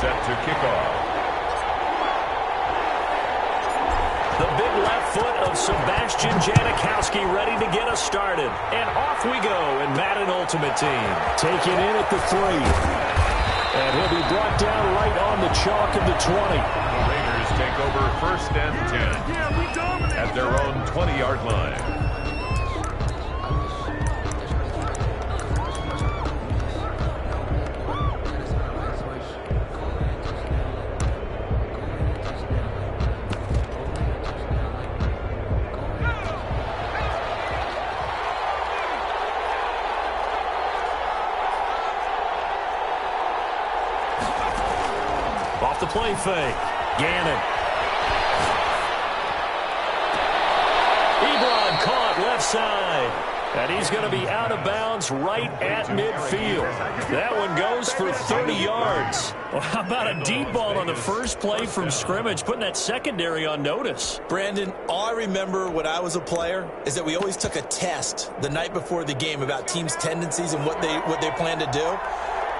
set to kick off. The big left foot of Sebastian Janikowski ready to get us started. And off we go in Madden Ultimate Team. Taken in at the 3. And he'll be brought down right on the chalk of the 20. The Raiders take over 1st and 10 at their own 20-yard line. Off the play fake. Gannon. Ebron caught left side. And he's going to be out of bounds right at midfield. That one goes for 30 yards. Well, how about a deep ball on the first play from scrimmage, putting that secondary on notice? Brandon, all I remember when I was a player is that we always took a test the night before the game about teams' tendencies and what they plan to do.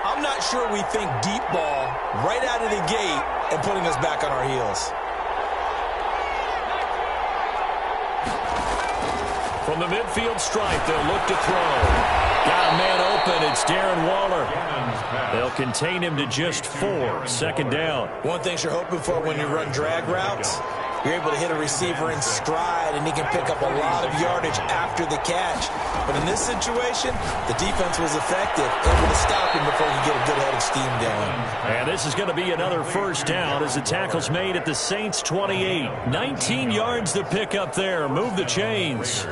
I'm not sure we think deep ball right out of the gate and putting us back on our heels. From the midfield stripe, they'll look to throw. Got a man open. It's Darren Waller. They'll contain him to just 4. 2nd down. One thing you're hoping for when you run drag routes, you're able to hit a receiver in stride, and he can pick up a lot of yardage after the catch. But in this situation, the defense was effective, able to stop him before you get a good head of steam going. And this is going to be another 1st down as the tackle's made at the Saints' 28. 19 yards to pick up there. Move the chains.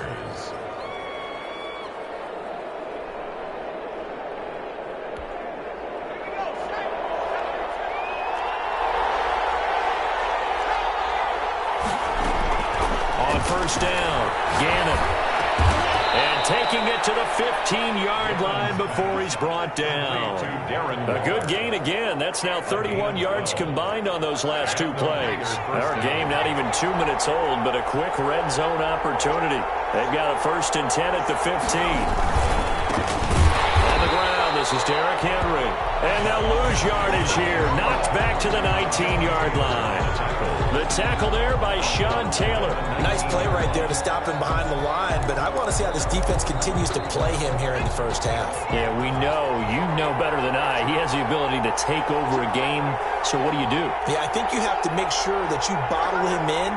On 1st down, Gannon. And taking it to the 15-yard line before he's brought down. A good gain again. That's now 31 yards combined on those last 2 plays. Our game not even 2 minutes old, but a quick red zone opportunity. They've got a 1st and 10 at the 15. On the ground, this is Derrick Henry. And they'll lose yardage here. Knocked back to the 19-yard line. The tackle there by Sean Taylor. Nice play right there to stop him behind the line, but I want to see how this defense continues to play him here in the 1st half. Yeah, we know. You know better than I. He has the ability to take over a game, so what do you do? Yeah, I think you have to make sure that you bottle him in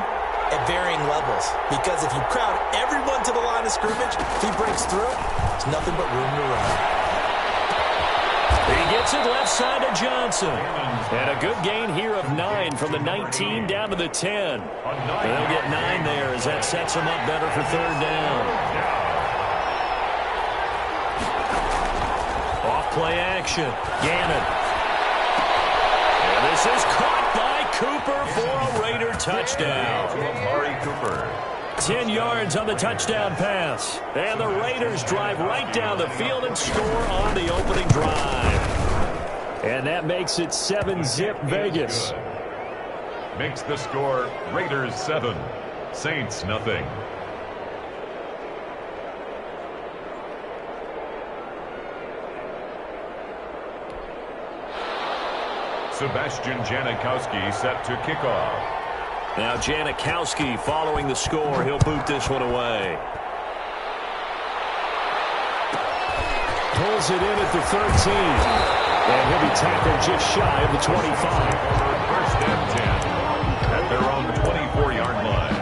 at varying levels, because if you crowd everyone to the line of scrimmage, if he breaks through, there's nothing but room to run. He gets it left side to Johnson. And a good gain here of 9 from the 19 down to the 10. They'll get 9 there as that sets him up better for 3rd down. Off play action. Gannon. And this is caught by Cooper for a Raider touchdown. Amari Cooper. 10 yards on the touchdown pass. And the Raiders drive right down the field and score on the opening drive. And that makes it 7-zip Vegas. Makes the score Raiders 7, Saints nothing. Sebastian Janikowski set to kick off. Now Janikowski following the score. He'll boot this one away. Pulls it in at the 13. And he'll be tackled just shy of the 25. 1st and 10 at their own 24-yard line.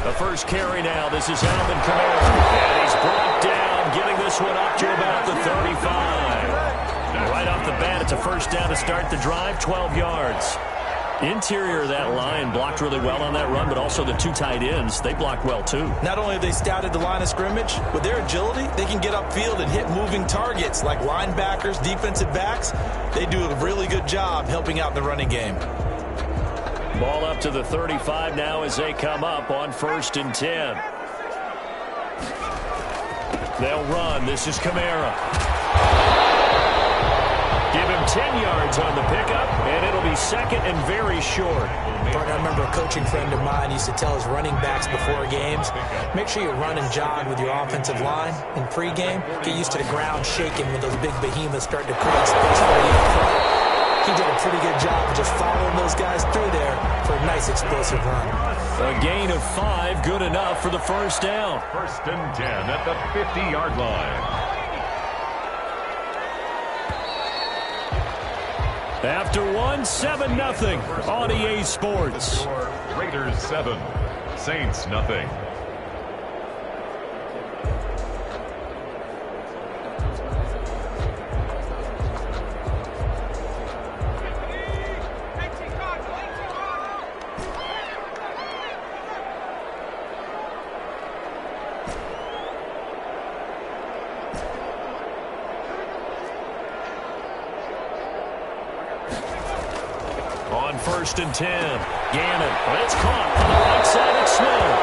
The first carry now. This is Alvin Kamara. And he's brought down, getting this one up to about the 35. Right off the bat, it's a 1st down to start the drive, 12 yards. Interior of that line blocked really well on that run, but also the 2 tight ends, they blocked well too. Not only have they scouted the line of scrimmage, with their agility, they can get upfield and hit moving targets like linebackers, defensive backs. They do a really good job helping out the running game. Ball up to the 35 now as they come up on 1st and 10. They'll run. This is Kamara. Give him 10 yards on the pickup, and it'll be second and very short. I remember a coaching friend of mine used to tell his running backs before games, make sure you run and jog with your offensive line in pregame. Get used to the ground shaking when those big behemoths start to create space for you up front. He did a pretty good job of just following those guys through there for a nice explosive run. A gain of 5, good enough for the first down. First and 10 at the 50-yard line. After one, 7-0 on EA Sports. Raiders 7, Saints nothing. On first and 10, Gannon. It's caught on the right side of Smith.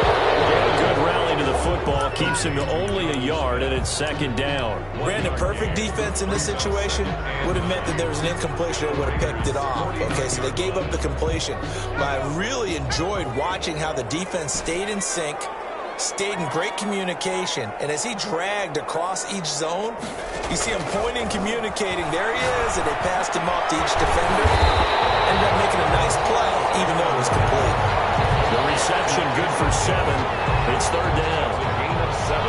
A good rally to the football keeps him to only a yard, and it's second down. Brandon, perfect defense in this situation would have meant that there was an incompletion that would have picked it off. Okay, so they gave up the completion. But I really enjoyed watching how the defense stayed in sync, stayed in great communication, and as he dragged across each zone, you see him pointing, communicating. There he is, and they passed him off to each defender. Ended up making a nice play, even though it was complete. The reception good for 7. It's third down. Gain of 7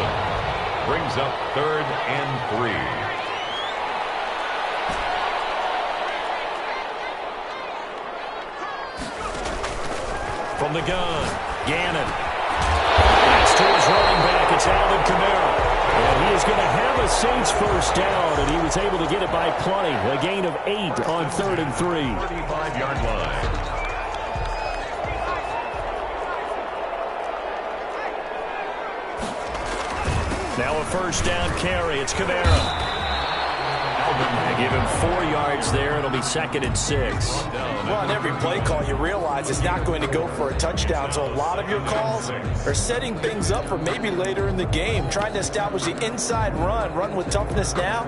brings up 3rd and 3. From the gun, Gannon. To his running back, it's Alvin Kamara. And he is going to have a Saints first down, and he was able to get it by plenty. A gain of 8 on 3rd and 3. 35-yard line. Now a first down carry. It's Kamara. They give him 4 yards there. It'll be 2nd and 6. Well, on every play call, you realize it's not going to go for a touchdown. So a lot of your calls are setting things up for maybe later in the game, trying to establish the inside run with toughness now,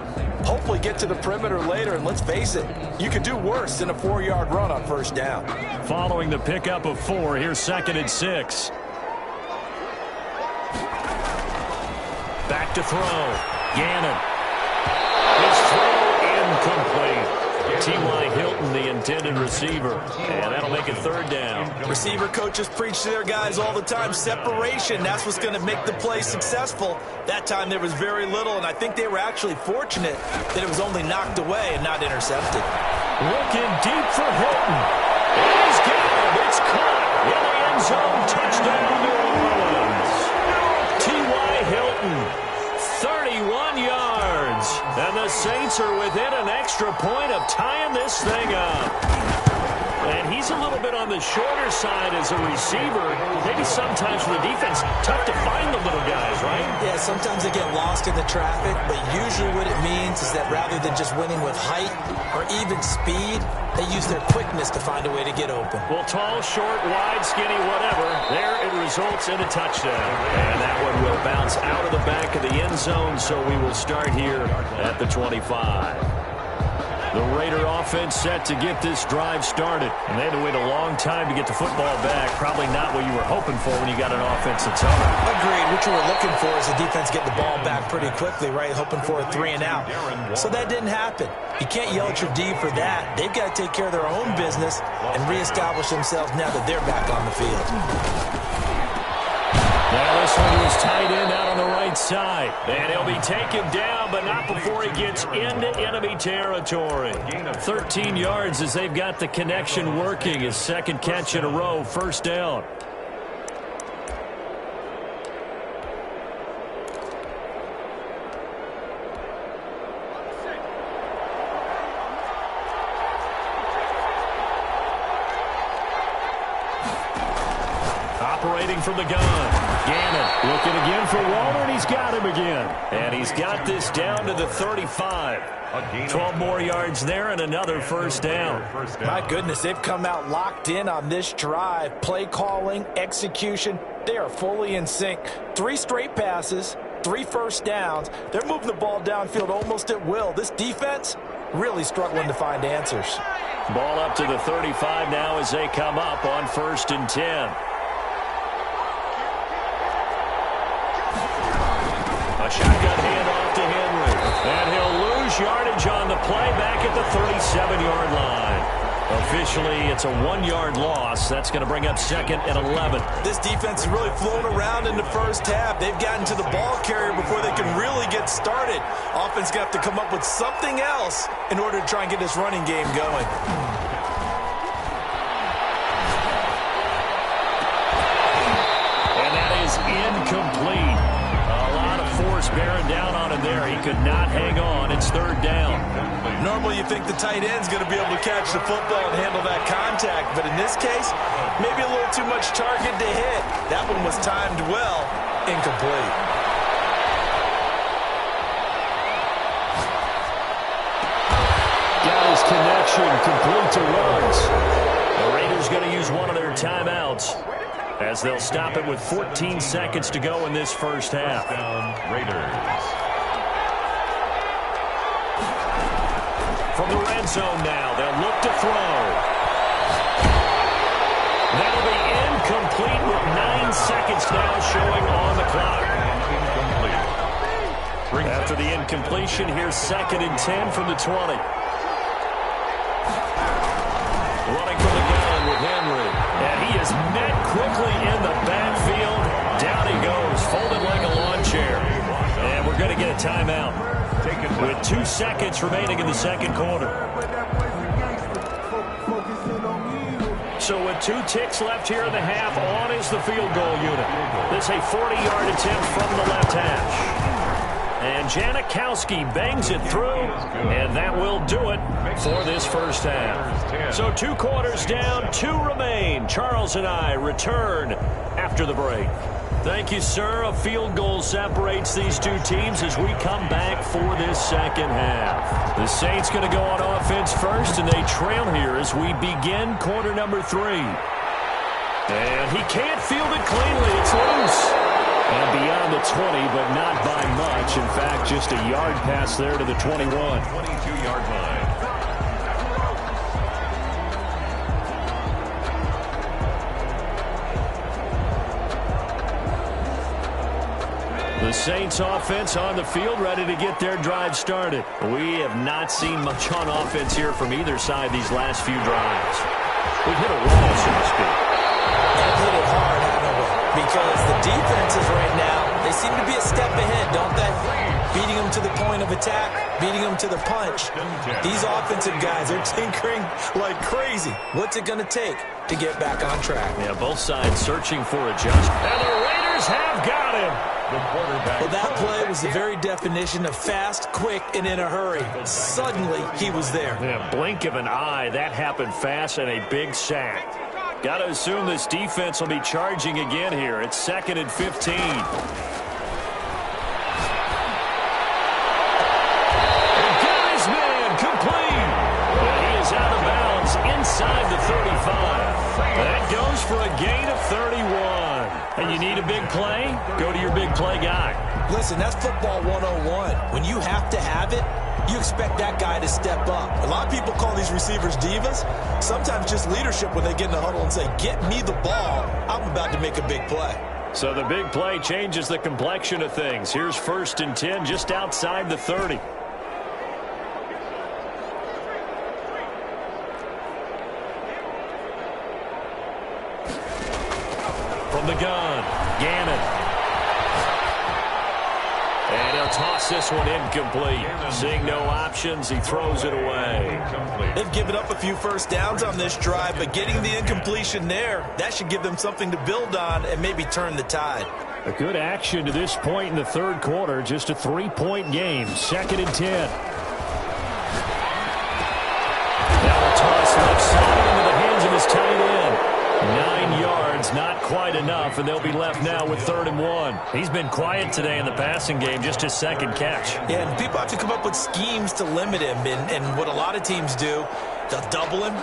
hopefully get to the perimeter later. And let's face it, you could do worse than a 4-yard run on first down. Following the pickup of 4, here's 2nd and 6. Back to throw. Gannon. His throw incomplete. T.Y. Hilton, the intended receiver. And that'll make it 3rd down. Receiver coaches preach to their guys all the time. Separation, that's what's going to make the play successful. That time there was very little, and I think they were actually fortunate that it was only knocked away and not intercepted. Looking deep for Hilton. And he's got it. It's caught in the end zone. Touchdown, New Orleans. T.Y. Hilton, 31 yards. And the Saints are within an extra point of tying this thing up. And he's a little bit on the shorter side as a receiver. Maybe sometimes for the defense, tough to find the little guys, right? Yeah, sometimes they get lost in the traffic, but usually what it means is that rather than just winning with height or even speed, they use their quickness to find a way to get open. Well, tall, short, wide, skinny, whatever, there it results in a touchdown. And that one will bounce out of the back of the end zone, so we will start here at the 25. The Raider offense set to get this drive started. And they had to wait a long time to get the football back. Probably not what you were hoping for when you got an offense that's home. Agreed. What you were looking for is the defense get the ball back pretty quickly, right? Hoping for a 3 and out. So that didn't happen. You can't yell at your D for that. They've got to take care of their own business and reestablish themselves now that they're back on the field. Now this one was tight end out on the right side. And he'll be taken down, but not before he gets into enemy territory. 13 yards as they've got the connection working. His 2nd catch in a row, first down. Operating from the gun. Gannon looking again for Waller, and he's got him again. And he's got this down to the 35. 12 more yards there and another first down. My goodness, they've come out locked in on this drive. Play calling, execution, they are fully in sync. 3 straight passes, 3 first downs. They're moving the ball downfield almost at will. This defense, really struggling to find answers. Ball up to the 35 now as they come up on 1st and 10. A shotgun handoff to Henry. And he'll lose yardage on the play back at the 37-yard line. Officially, it's a 1-yard loss. That's going to bring up 2nd and 11. This defense is really flown around in the first half. They've gotten to the ball carrier before they can really get started. Offense got to come up with something else in order to try and get this running game going. And that is incomplete. A lot of force bearing down on him there. He could not hang on. It's 3rd down. Normally you think the tight end's going to be able to catch the football and handle that contact, but in this case, maybe a little too much target to hit. That one was timed well, incomplete. Got his connection, complete to Ruggs. The Raiders going to use one of their timeouts as they'll stop it with 14 seconds to go in this first half. Raiders. From the red zone now, they'll look to throw. That'll be incomplete with 9 seconds now showing on the clock. After the incompletion, here's 2nd and 10 from the 20. Running from the gun with Henry. And he is met quickly in the backfield. Down he goes, folded like a lawn chair. And we're going to get a timeout with 2 seconds remaining in the second quarter. So with 2 ticks left here in the half, on is the field goal unit. This is a 40-yard attempt from the left hash. And Janikowski bangs it through, and that will do it for this first half. So 2 quarters down, 2 remain. Charles and I return after the break. Thank you, sir. A field goal separates these 2 teams as we come back for this second half. The Saints going to go on offense first, and they trail here as we begin quarter number 3. And he can't field it cleanly. It's loose. And beyond the 20, but not by much. In fact, just a yard pass there to the 21. 22-yard line. The Saints offense on the field, ready to get their drive started. We have not seen much on offense here from either side these last few drives. We've hit a wall, so to speak. They've hit it hard, haven't we? Because the defenses right now, they seem to be a step ahead, don't they? Beating them to the point of attack, beating them to the punch. These offensive guys are tinkering like crazy. What's it going to take to get back on track? Yeah, both sides searching for adjustment. And the Raiders have got him. Well, that play was the very definition of fast, quick, and in a hurry. Suddenly, he was there. Yeah, blink of an eye. That happened fast and a big sack. Got to assume this defense will be charging again here. It's 2nd and 15. Inside the 35. That goes for a gain of 31. And you need a big play? Go to your big play guy. Listen, that's football 101. When you have to have it, you expect that guy to step up. A lot of people call these receivers divas. Sometimes just leadership when they get in the huddle and say, get me the ball. I'm about to make a big play. So the big play changes the complexion of things. Here's 1st and 10 just outside the 30. From the gun, Gannon. And he'll toss this one incomplete. Seeing no options, he throws it away. They've given up a few first downs on this drive, but getting the incompletion there, that should give them something to build on and maybe turn the tide. A good action to this point in the third quarter. Just a 3-point game. 2nd and 10. Now a toss left side into the hands of his tight end. 9 yards, not quite enough, and they'll be left now with 3rd and 1. He's been quiet today in the passing game, just his 2nd catch. Yeah, and people have to come up with schemes to limit him, and what a lot of teams do, They'll double him,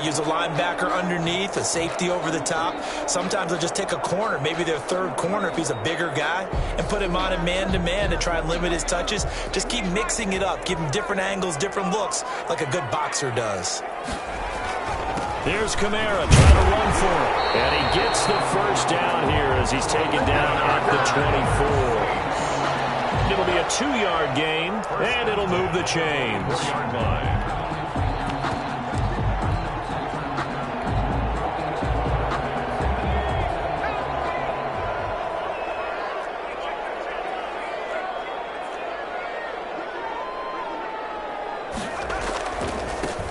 use a linebacker underneath, a safety over the top. Sometimes they'll just take a corner, maybe their third corner if he's a bigger guy, and put him on a man-to-man to try and limit his touches. Just keep mixing it up, give him different angles, different looks, like a good boxer does. Here's Kamara trying to run for it. And he gets the first down here as he's taken down at the 24. It'll be a 2-yard gain, and it'll move the chains. 4-yard line.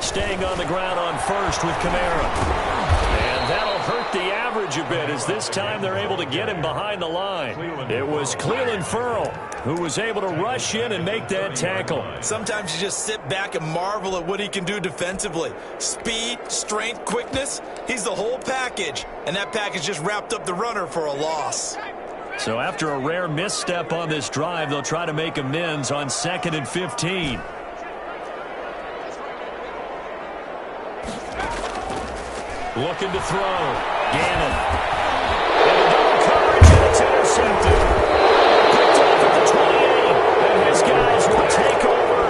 Staying on the ground on first with Kamara. And that'll hurt the average a bit as this time they're able to get him behind the line. It was Clelin Ferrell who was able to rush in and make that tackle. Sometimes you just sit back and marvel at what he can do defensively. Speed, strength, quickness, he's the whole package. And that package just wrapped up the runner for a loss. So after a rare misstep on this drive, they'll try to make amends on 2nd and 15. Looking to throw. Gannon. And a double coverage, and it's intercepted. Picked off at the 28. And his guys will take over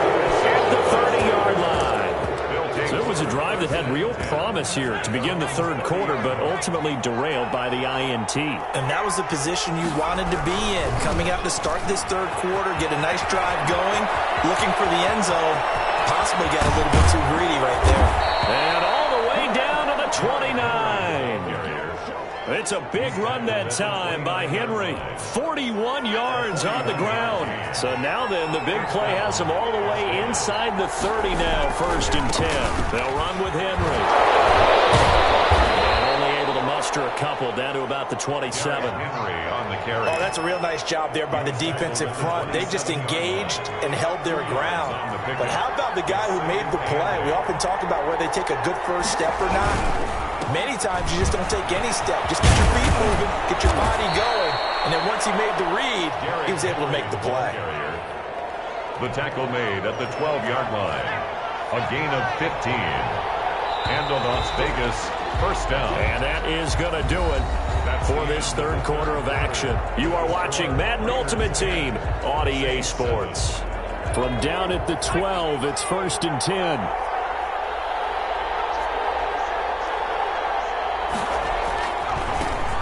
at the 30-yard line. So it was a drive that had real promise here to begin the third quarter, but ultimately derailed by the INT. And that was the position you wanted to be in. Coming out to start this third quarter, get a nice drive going, looking for the end zone. Possibly got a little bit too greedy right there. And all the way down to the 29. It's a big run that time by Henry. 41 yards on the ground. So now then, the big play has them all the way inside the 30 now, 1st and 10. They'll run with Henry. And only able to muster a couple down to about the 27. Henry on the carry. Oh, that's a real nice job there by the defensive front. They just engaged and held their ground. But how about the guy who made the play? We often talk about whether they take a good first step or not. Many times you just don't take any step. Just get your feet moving, get your body going, and then once he made the read, he was able to make the play. The tackle made at the 12-yard line. A gain of 15. Handled Las Vegas. First down. And that is going to do it for this third quarter of action. You are watching Madden Ultimate Team on EA Sports. From down at the 12, it's 1st and 10.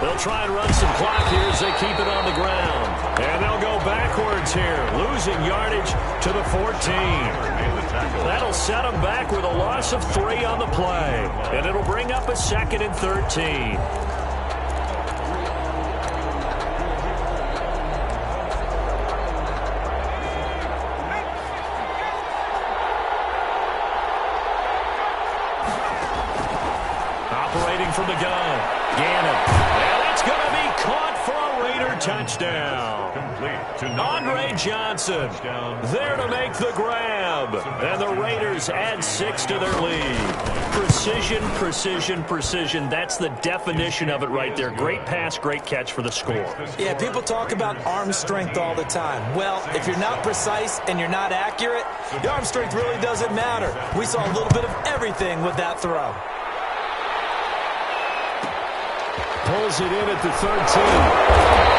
They'll try and run some clock here as they keep it on the ground. And they'll go backwards here, losing yardage to the 14. That'll set them back with a loss of 3 on the play. And it'll bring up a 2nd and 13. Operating from the gun, Gannon. Touchdown. Complete to Andre Johnson there to make the grab. And the Raiders add 6 to their lead. Precision, precision, precision. That's the definition of it right there. Great pass, great catch for the score. Yeah, people talk about arm strength all the time. Well, if you're not precise and you're not accurate, the arm strength really doesn't matter. We saw a little bit of everything with that throw. Pulls it in at the 13.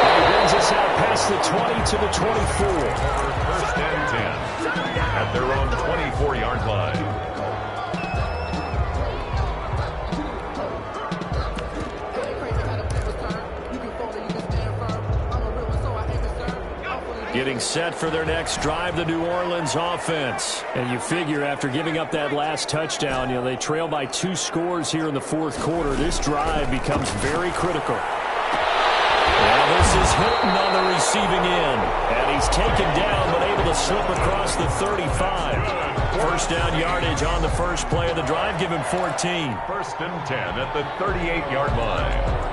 And he brings us out past the 20 to the 24. 1st and 10 at their own 24-yard line. Getting set for their next drive, the New Orleans offense. And you figure after giving up that last touchdown, they trail by 2 scores here in the fourth quarter. This drive becomes very critical. And this is Hilton on the receiving end. And he's taken down but able to slip across the 35. First down yardage on the first play of the drive. Give him 14. 1st and 10 at the 38-yard line.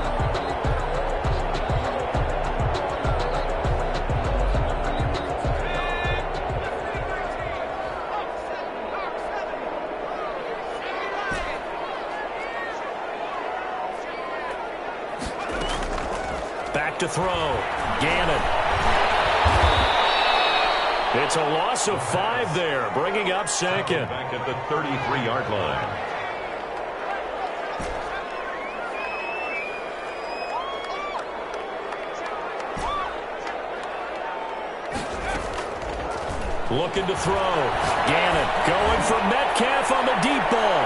To throw. Gannon. It's a loss of 5 there, bringing up 2nd. Back at the 33-yard line. Looking to throw. Gannon going for Metcalf on the deep ball.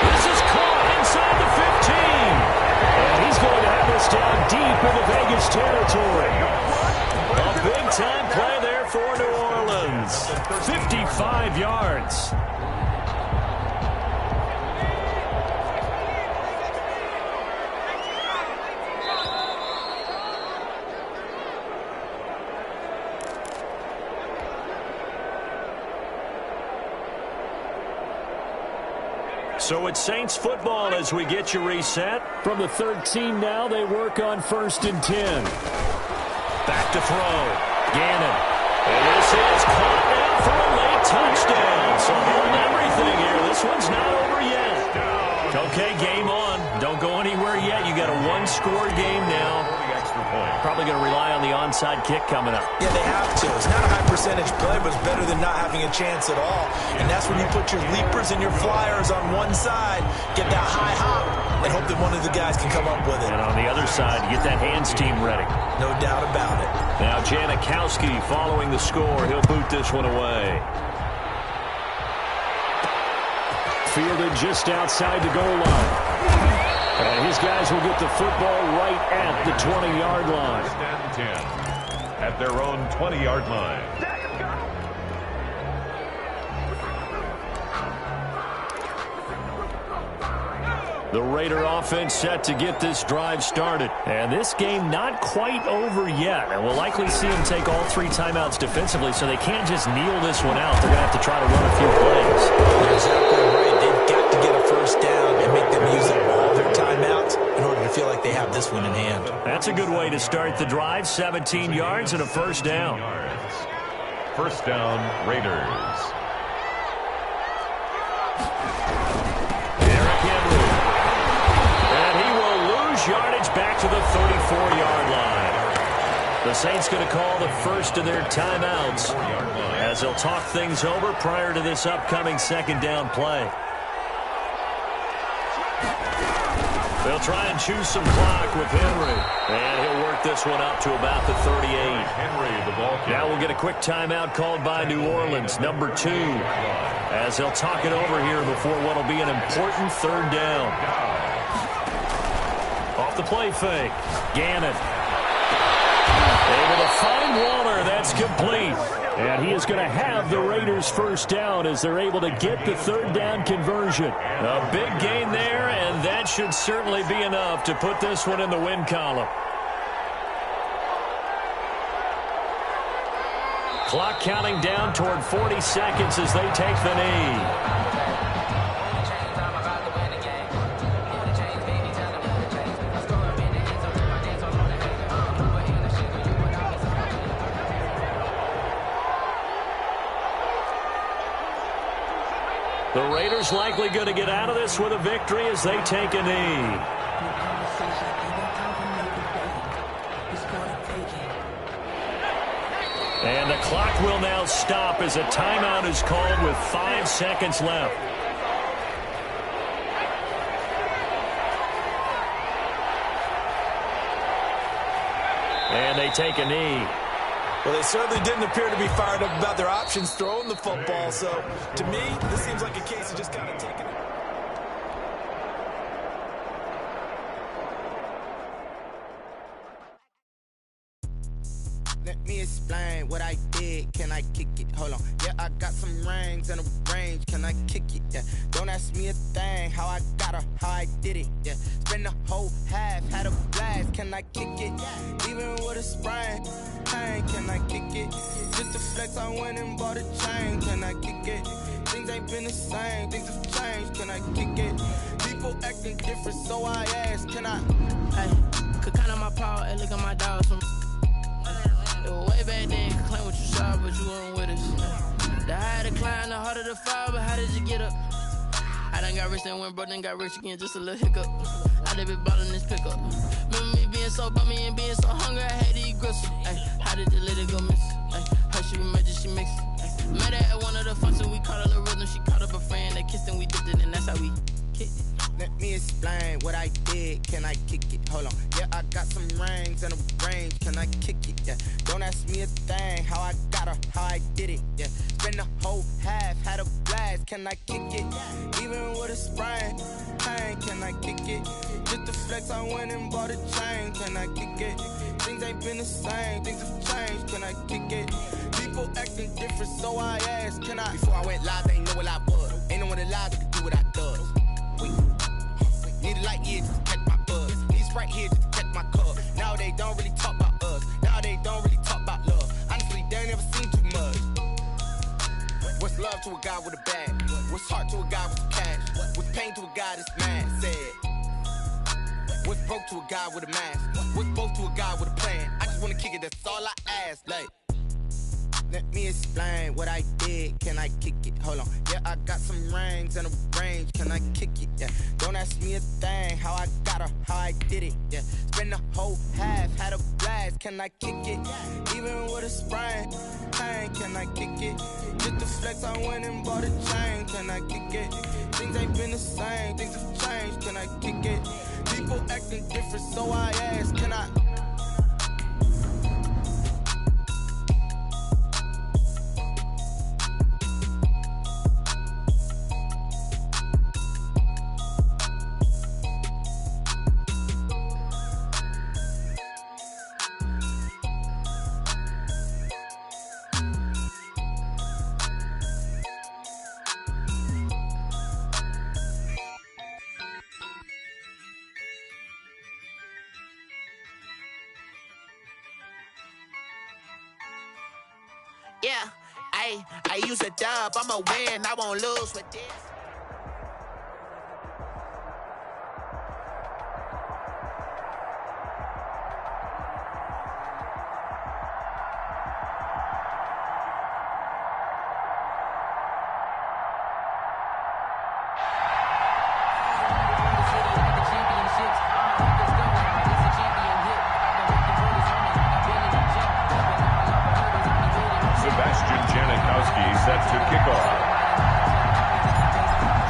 This is caught inside the 15. And he's going to have this down deep into Vegas territory. A big-time play there for New Orleans. 55 yards. So it's Saints football as we get you reset. From the 13 now, they work on 1st and 10. Back to throw. Gannon. And this is caught now for a late touchdown. So holding everything here. This one's not over yet. Okay, game on. Don't go anywhere yet. You got a one-score game now. Probably going to rely on the onside kick coming up. Yeah, they have to. It's not a high-percentage play, but it's better than not having a chance at all. And that's when you put your leapers and your flyers on one side, get that high hop, and hope that one of the guys can come up with it. And on the other side, get that hands team ready. No doubt about it. Now Janikowski following the score. He'll boot this one away. Fielded just outside the goal line. And his guys will get the football right at the 20-yard line. 10 at their own 20-yard line. The Raider offense set to get this drive started. And this game not quite over yet. And we'll likely see them take all 3 timeouts defensively, so they can't just kneel this one out. They're going to have to try to run a few plays. You're exactly right. They've got to get a first down and make them use up all their timeouts in order to feel like they have this one in hand. That's a good way to start the drive. 17 yards and a first down. First down, Raiders. Yardage back to the 34-yard line. The Saints going to call the first of their timeouts as they'll talk things over prior to this upcoming second down play. They'll try and choose some clock with Henry. And he'll work this one up to about the 38. Henry, the ball. Now we'll get a quick timeout called by New Orleans, number 2, as they'll talk it over here before what will be an important third down. Off the play fake. Gannon. Able to find Waller. That's complete. And he is going to have the Raiders first down as they're able to get the third down conversion. A big gain there, and that should certainly be enough to put this one in the win column. Clock counting down toward 40 seconds as they take the knee. The Raiders likely going to get out of this with a victory as they take a knee. And the clock will now stop as a timeout is called with 5 seconds left. And they take a knee. Well, they certainly didn't appear to be fired up about their options throwing the football. So, to me, this seems like a case of just kind of taking it. Let me explain what I did. Can I kick it? Hold on. Yeah, I got some rings and a range. Can I kick it? Yeah. Don't ask me a thing. How I got her, how I did it. Yeah. Spend the whole half, had a blast. Can I kick it? Even with a sprain. Can I kick it? Just to flex, I went and bought a chain. Can I kick it? Things ain't been the same. Things have changed. Can I kick it? People acting different, so I asked, can I? Hey, could count on my power and look at my dogs from. It was way back then, could claim what you saw, but you weren't with us. The higher the climb, the harder the fall, but how did you get up? I done got rich, then went broke, then got rich again, just a little hiccup. I done been ballin' this pickup. Remember me being so bummy and being so hungry, I had to eat gristle. Ay, how did the lady go miss? Ay, how she remember she mixed. Met her at one of the functions, we caught a little rhythm. She caught up a friend, they kissed and we dipped it, and that's how we kicked it. Let me explain what I did. Can I kick it? Hold on. Yeah, I got some rings and a range, can I kick it? Yeah. Don't ask me a thing, how I got her, how I did it. Yeah. Spend the whole half, had a blast, can I kick it? Even with a sprain, pain, can I kick it? Just the flex, I went and bought a chain, can I kick it? Things ain't been the same, things have changed, can I kick it? People acting different, so I asked, can I? Before I went live, they ain't know what I was. Ain't no one alive that could do what I does. Need a light year just to catch my buzz. These right here just to catch my cup. Now they don't really talk about us. Now they don't really talk about love. Honestly, they ain't never seen too much. What's love to a guy with a bag? What's heart to a guy with cash? What's pain to a guy that's mad? Said. What's broke to a guy with a mask? What's both to a guy with a plan? I just wanna kick it, that's all I ask. Like, let me explain what I did. Can I kick it? Hold on. Yeah, I got some rings and a range. Can I kick it? Yeah. Don't ask me a thing. How I got her, how I did it. Yeah. Spend the whole half, had a blast. Can I kick it? Even with a sprain, pain. Can I kick it? Just the flex, I went and bought a chain. Can I kick it? Things ain't been the same. Things have changed. Can I kick it? People acting different, so I ask. Can I? Yeah, I use a dub, I'ma win, I won't lose with this. Set to kick off.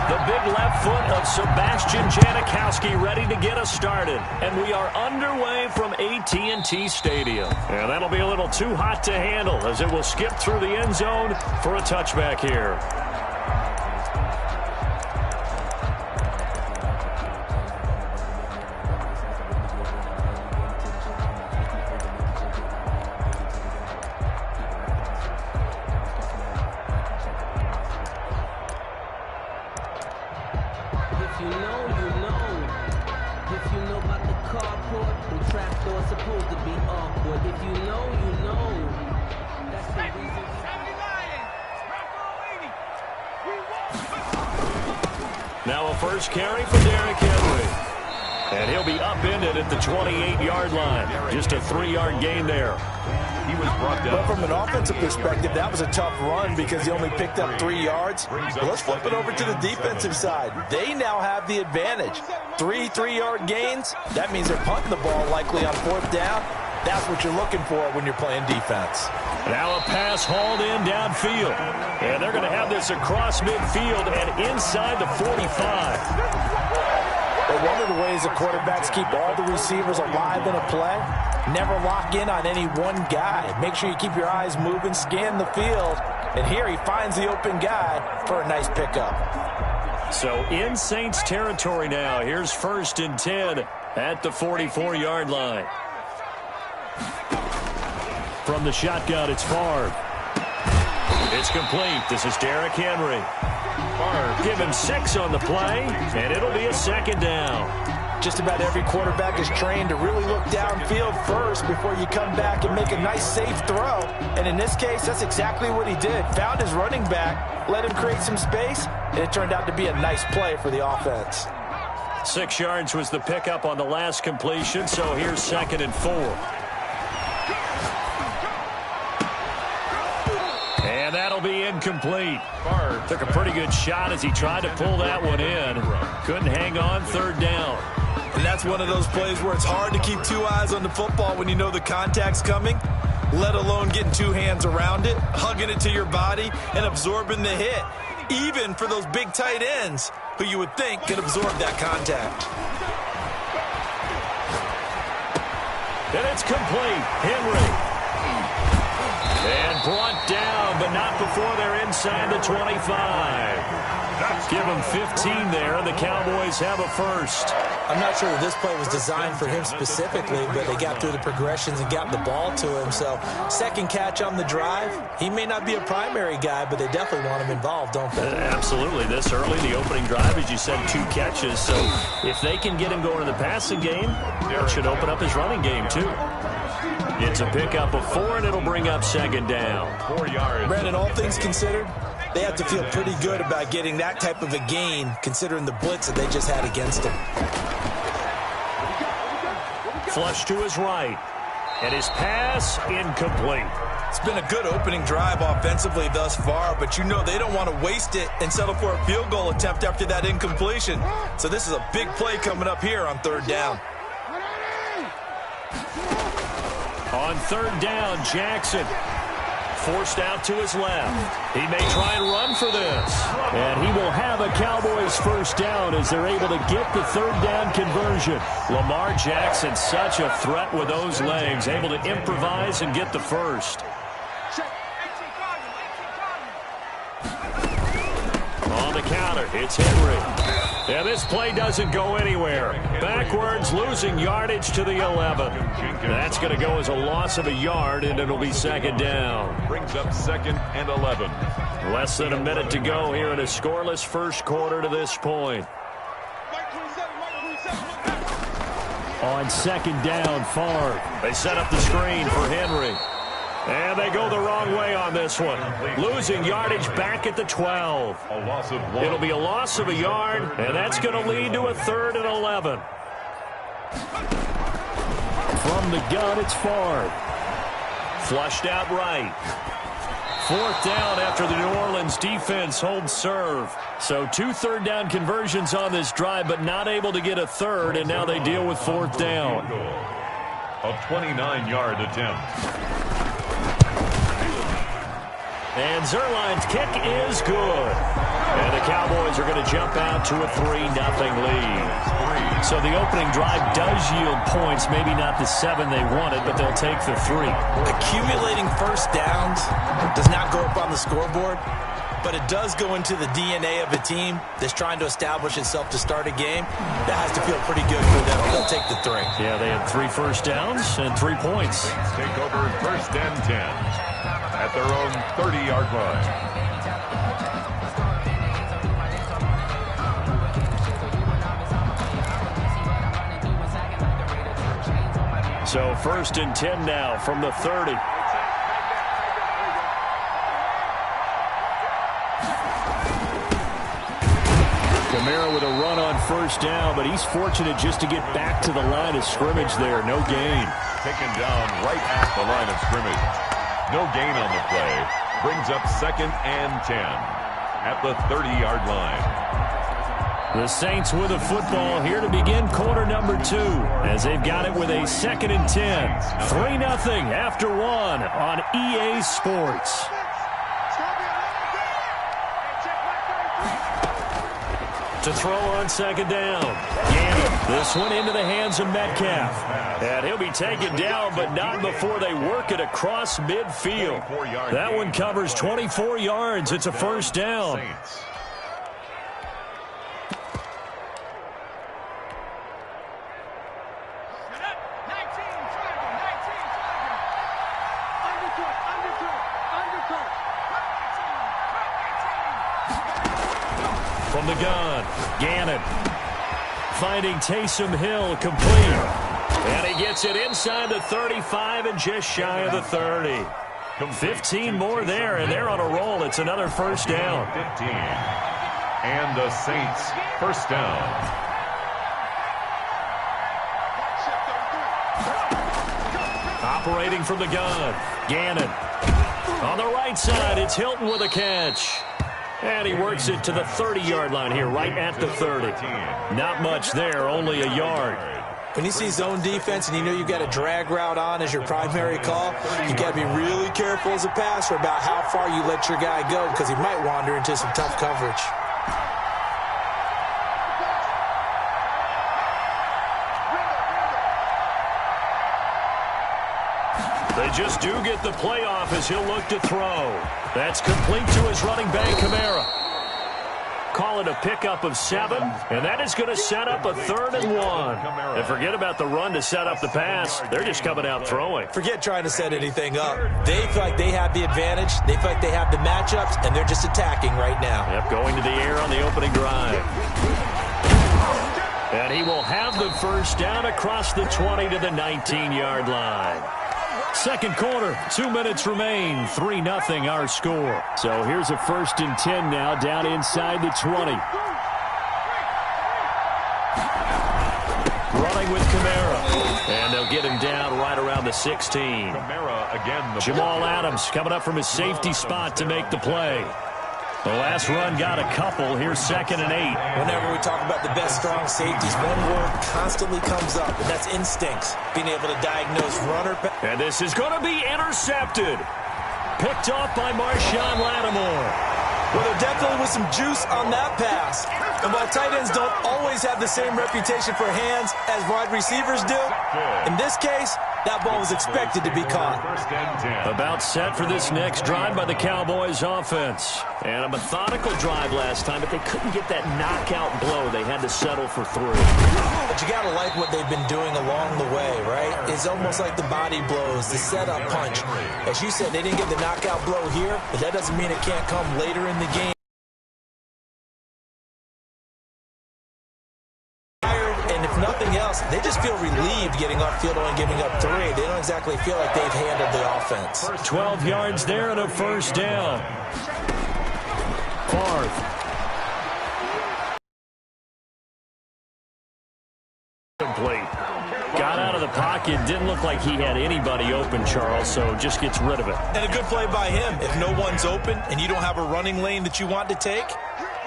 The big left foot of Sebastian Janikowski ready to get us started. And we are underway from AT&T Stadium. And that'll be a little too hot to handle as it will skip through the end zone for a touchback here. Now a first carry for Derrick Henry. And he'll be upended at the 28-yard line. Just a 3-yard gain there. He was brought down. But from an offensive perspective, that was a tough run because he only picked up 3 yards. But let's flip it over to the defensive side. They now have the advantage. 3 3-yard gains. That means they're punting the ball likely on 4th down. That's what you're looking for when you're playing defense. Now a pass hauled in downfield. And they're going to have this across midfield and inside the 45. But one of the ways the quarterbacks keep all the receivers alive in a play, never lock in on any one guy. Make sure you keep your eyes moving, scan the field. And here he finds the open guy for a nice pickup. So in Saints territory now. Here's 1st and 10 at the 44-yard line. From the shotgun, it's Favre. It's complete. This is Derrick Henry. Favre, give him 6 on the play, and it'll be a 2nd down. Just about every quarterback is trained to really look downfield first before you come back and make a nice, safe throw. And in this case, that's exactly what he did. Found his running back, let him create some space, and it turned out to be a nice play for the offense. 6 yards was the pickup on the last completion, so here's 2nd and 4. And that'll be incomplete. Favre took a pretty good shot as he tried to pull that one in. Couldn't hang on, 3rd down. And that's one of those plays where it's hard to keep 2 eyes on the football when you know the contact's coming, let alone getting 2 hands around it, hugging it to your body, and absorbing the hit, even for those big tight ends who you would think could absorb that contact. And it's complete. Henry. And brought down, but not before they're inside the 25. Give him 15 there, and the Cowboys have a first. I'm not sure that this play was designed for him specifically, but they got through the progressions and got the ball to him. So, second catch on the drive. He may not be a primary guy, but they definitely want him involved, don't they? Absolutely. This early, the opening drive, as you said, 2 catches. So, if they can get him going in the passing game, it should open up his running game, too. It's a pickup of 4, and it'll bring up second down. 4 yards. Brandon, all things considered, they have to feel pretty good about getting that type of a gain, considering the blitz that they just had against them. Flush to his right, and his pass incomplete. It's been a good opening drive offensively thus far, but you know they don't want to waste it and settle for a field goal attempt after that incompletion. So this is a big play coming up here on third down. On third down, Jackson forced out to his left. He may try and run for this. And he will have a Cowboys first down as they're able to get the third down conversion. Lamar Jackson, such a threat with those legs, able to improvise and get the first. On the counter, it's Henry. Yeah, this play doesn't go anywhere. Backwards, losing yardage to the 11. That's going to go as a loss of a yard, and it'll be second down. Brings up 2nd and 11. Less than a minute to go here in a scoreless first quarter to this point. On second down, Favre. They set up the screen for Henry. And they go the wrong way on this one. Losing yardage back at the 12. A loss of 1. It'll be a loss of a yard, and that's going to lead to a 3rd and 11. From the gun, it's Favre. Flushed out right. 4th down after the New Orleans defense holds serve. So 2 third down conversions on this drive, but not able to get a third, and now they deal with 4th down. A 29-yard attempt. And Zerline's kick is good. And the Cowboys are going to jump out to a 3-0 lead. So the opening drive does yield points, maybe not the 7 they wanted, but they'll take the 3. Accumulating first downs does not go up on the scoreboard, but it does go into the DNA of a team that's trying to establish itself to start a game. That has to feel pretty good for them. They'll take the 3. Yeah, they had 3 first downs and 3 points. Take over 1st and 10 at their own 30-yard line. So 1st and 10 now from the 30. Kamara with a run on first down, but he's fortunate just to get back to the line of scrimmage there. No gain. Taken down right at the line of scrimmage. No gain on the play. Brings up 2nd and 10 at the 30-yard line. The Saints with a football here to begin quarter number 2 as they've got it with a 2nd and 10. 3-0 after 1 on EA Sports. To throw on second down. Gannon, this one into the hands of Metcalf. And he'll be taken down, but not before they work it across midfield. That one covers 24 yards. It's a first down. From the gun, Gannon finding Taysom Hill complete. And he gets it inside the 35 and just shy of the 30. 15 more there, and they're on a roll. It's another first down. 15. And the Saints first down. Operating from the gun, Gannon. On the right side, it's Hilton with a catch. And he works it to the 30-yard line here, right at the 30. Not much there, only a yard. When you see zone defense and you know you've got a drag route on as your primary call, you got to be really careful as a passer about how far you let your guy go because he might wander into some tough coverage. They just do get the playoff as he'll look to throw. That's complete to his running back, Kamara. Call it a pickup of 7, and that is going to set up a 3rd and 1. And forget about the run to set up the pass. They're just coming out throwing. Forget trying to set anything up. They feel like they have the advantage. They feel like they have the matchups, and they're just attacking right now. Yep, going to the air on the opening drive. And he will have the first down across the 20 to the 19-yard line. Second quarter, 2 minutes remain, 3-0 our score. So here's a 1st and 10 now, down inside the 20. Running with Kamara. And they'll get him down right around the 16. Kamara again. Jamal Adams coming up from his safety spot to make the play. The last run got a couple. Here's 2nd and 8. Whenever we talk about the best strong safeties, one word constantly comes up, and that's instincts. Being able to diagnose runner. And this is going to be intercepted. Picked off by Marshawn Lattimore. Well, there definitely was some juice on that pass. And while tight ends don't always have the same reputation for hands as wide receivers do, in this case, that ball was expected to be caught. About set for this next drive by the Cowboys offense. And a methodical drive last time, but they couldn't get that knockout blow. They had to settle for 3. But you got to like what they've been doing along the way, right? It's almost like the body blows, the setup punch. As you said, they didn't get the knockout blow here, but that doesn't mean it can't come later in the game. Nothing else, they just feel relieved getting off field and giving up 3. They don't exactly feel like they've handled the offense. 12 yards there and a first down. Favre. Complete. Got out of the pocket. Didn't look like he had anybody open, Charles, so just gets rid of it. And a good play by him. If no one's open and you don't have a running lane that you want to take,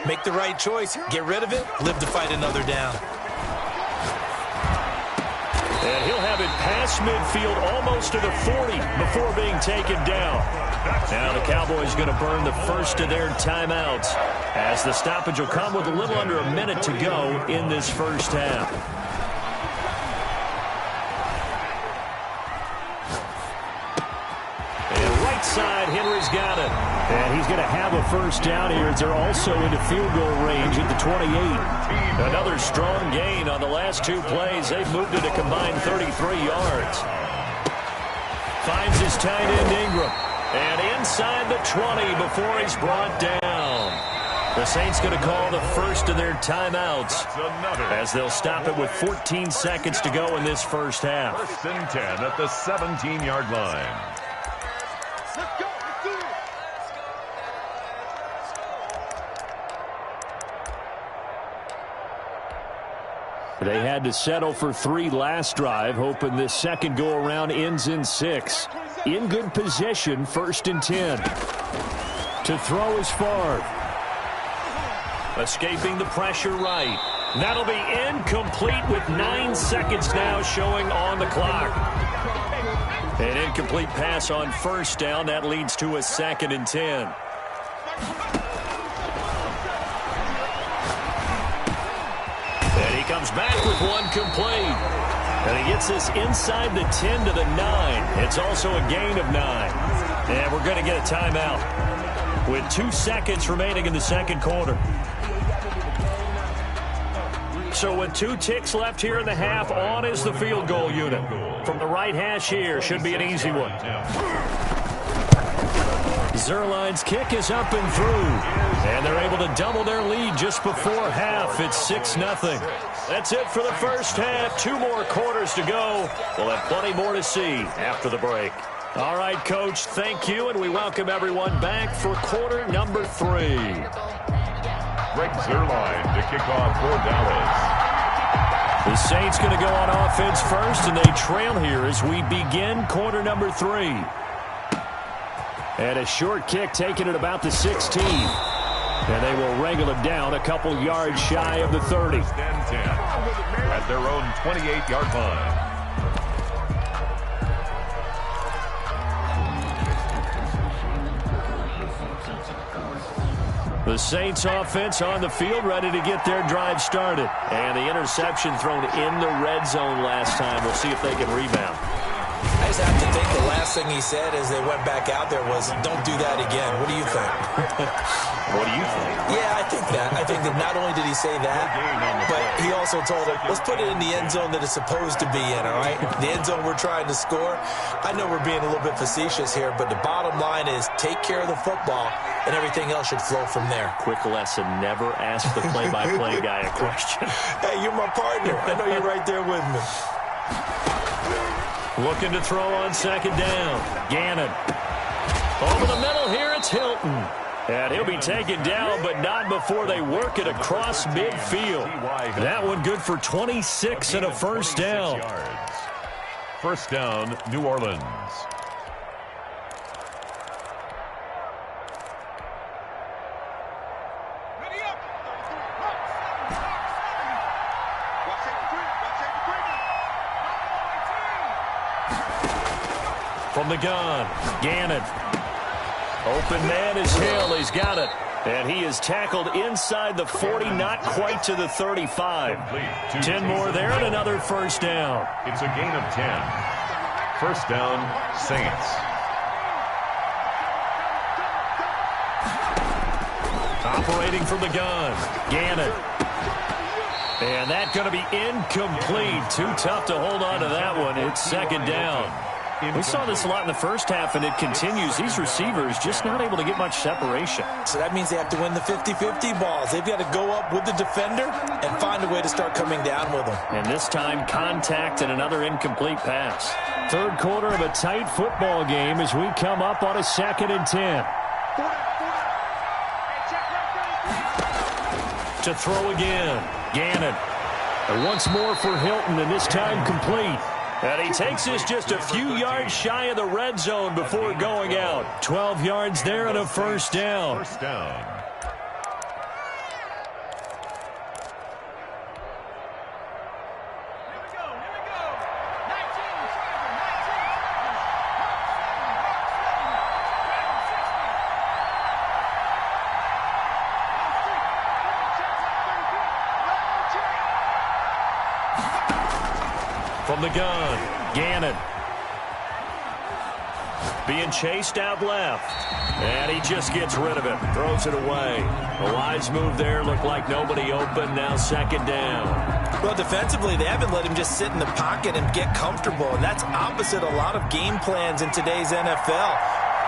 make the right choice. Get rid of it. Live to fight another down. And he'll have it past midfield almost to the 40 before being taken down. Now the Cowboys going to burn the first of their timeouts as the stoppage will come with a little under a minute to go in this first half. And right side, Henry's got it. And he's going to have a first down here as they're also into field goal range at the 28. Another strong gain on the last 2 plays. They've moved it a combined 33 yards. Finds his tight end Ingram. And inside the 20 before he's brought down. The Saints going to call the first of their timeouts as they'll stop it with 14 seconds to go in this first half. 1st and 10 at the 17-yard line. They had to settle for 3 last drive, hoping this second go-around ends in 6. In good position, 1st and 10. To throw is Favre. Escaping the pressure right. That'll be incomplete with 9 seconds now showing on the clock. An incomplete pass on first down. That leads to a 2nd and 10. Comes back with 1 complete. And he gets this inside the 10 to the 9. It's also a gain of 9. And we're going to get a timeout with 2 seconds remaining in the second quarter. So with 2 ticks left here in the half, on is the field goal unit. From the right hash here, should be an easy one. Zerline's kick is up and through. And they're able to double their lead just before half. It's 6-0. That's it for the first half. 2 more quarters to go. We'll have plenty more to see after the break. All right, Coach, thank you, and we welcome everyone back for quarter number 3. Greg Zerline to kick off for Dallas. The Saints going to go on offense first, and they trail here as we begin quarter number 3. And a short kick taken at about the 16. And they will wrangle him down a couple yards shy of the 30. 1st and 10 at their own 28-yard line. The Saints offense on the field, ready to get their drive started. And the interception thrown in the red zone last time. We'll see if they can rebound. I just have to think the last last thing he said as they went back out there was, don't do that again. What do you think? What do you think? Yeah, I think that. I think that not only did he say that, but he also told him, let's put it in the end zone that it's supposed to be in, all right? The end zone we're trying to score. I know we're being a little bit facetious here, but the bottom line is take care of the football, and everything else should flow from there. Quick lesson, never ask the play-by-play guy a question. Hey, you're my partner. I know you're right there with me. Looking to throw on second down. Gannon. Over the middle here, it's Hilton. And he'll be taken down, but not before they work it across midfield. That one good for 26 and a first down. First down, New Orleans. From the gun, Gannon. Open man is Hill. He's got it. And he is tackled inside the 40, not quite to the 35. 10 more there and another first down. It's a gain of 10. First down, Saints. Operating from the gun, Gannon. And that's going to be incomplete. Too tough to hold on to that one. It's second down. We saw this a lot in the first half, and it continues. These receivers just not able to get much separation. So that means they have to win the 50-50 balls. They've got to go up with the defender and find a way to start coming down with them. And this time, contact and another incomplete pass. Third quarter of a tight football game as we come up on a 2nd and 10. To throw again, Gannon. And once more for Hilton, and this time complete. And he takes this just a few yards shy of the red zone before going out. 12 yards there and a first down. First down. From the gun, Gannon. Being chased out left. And he just gets rid of it. Throws it away. A wise move there. Looked like nobody open. Now second down. Well, defensively, they haven't let him just sit in the pocket and get comfortable. And that's opposite a lot of game plans in today's NFL.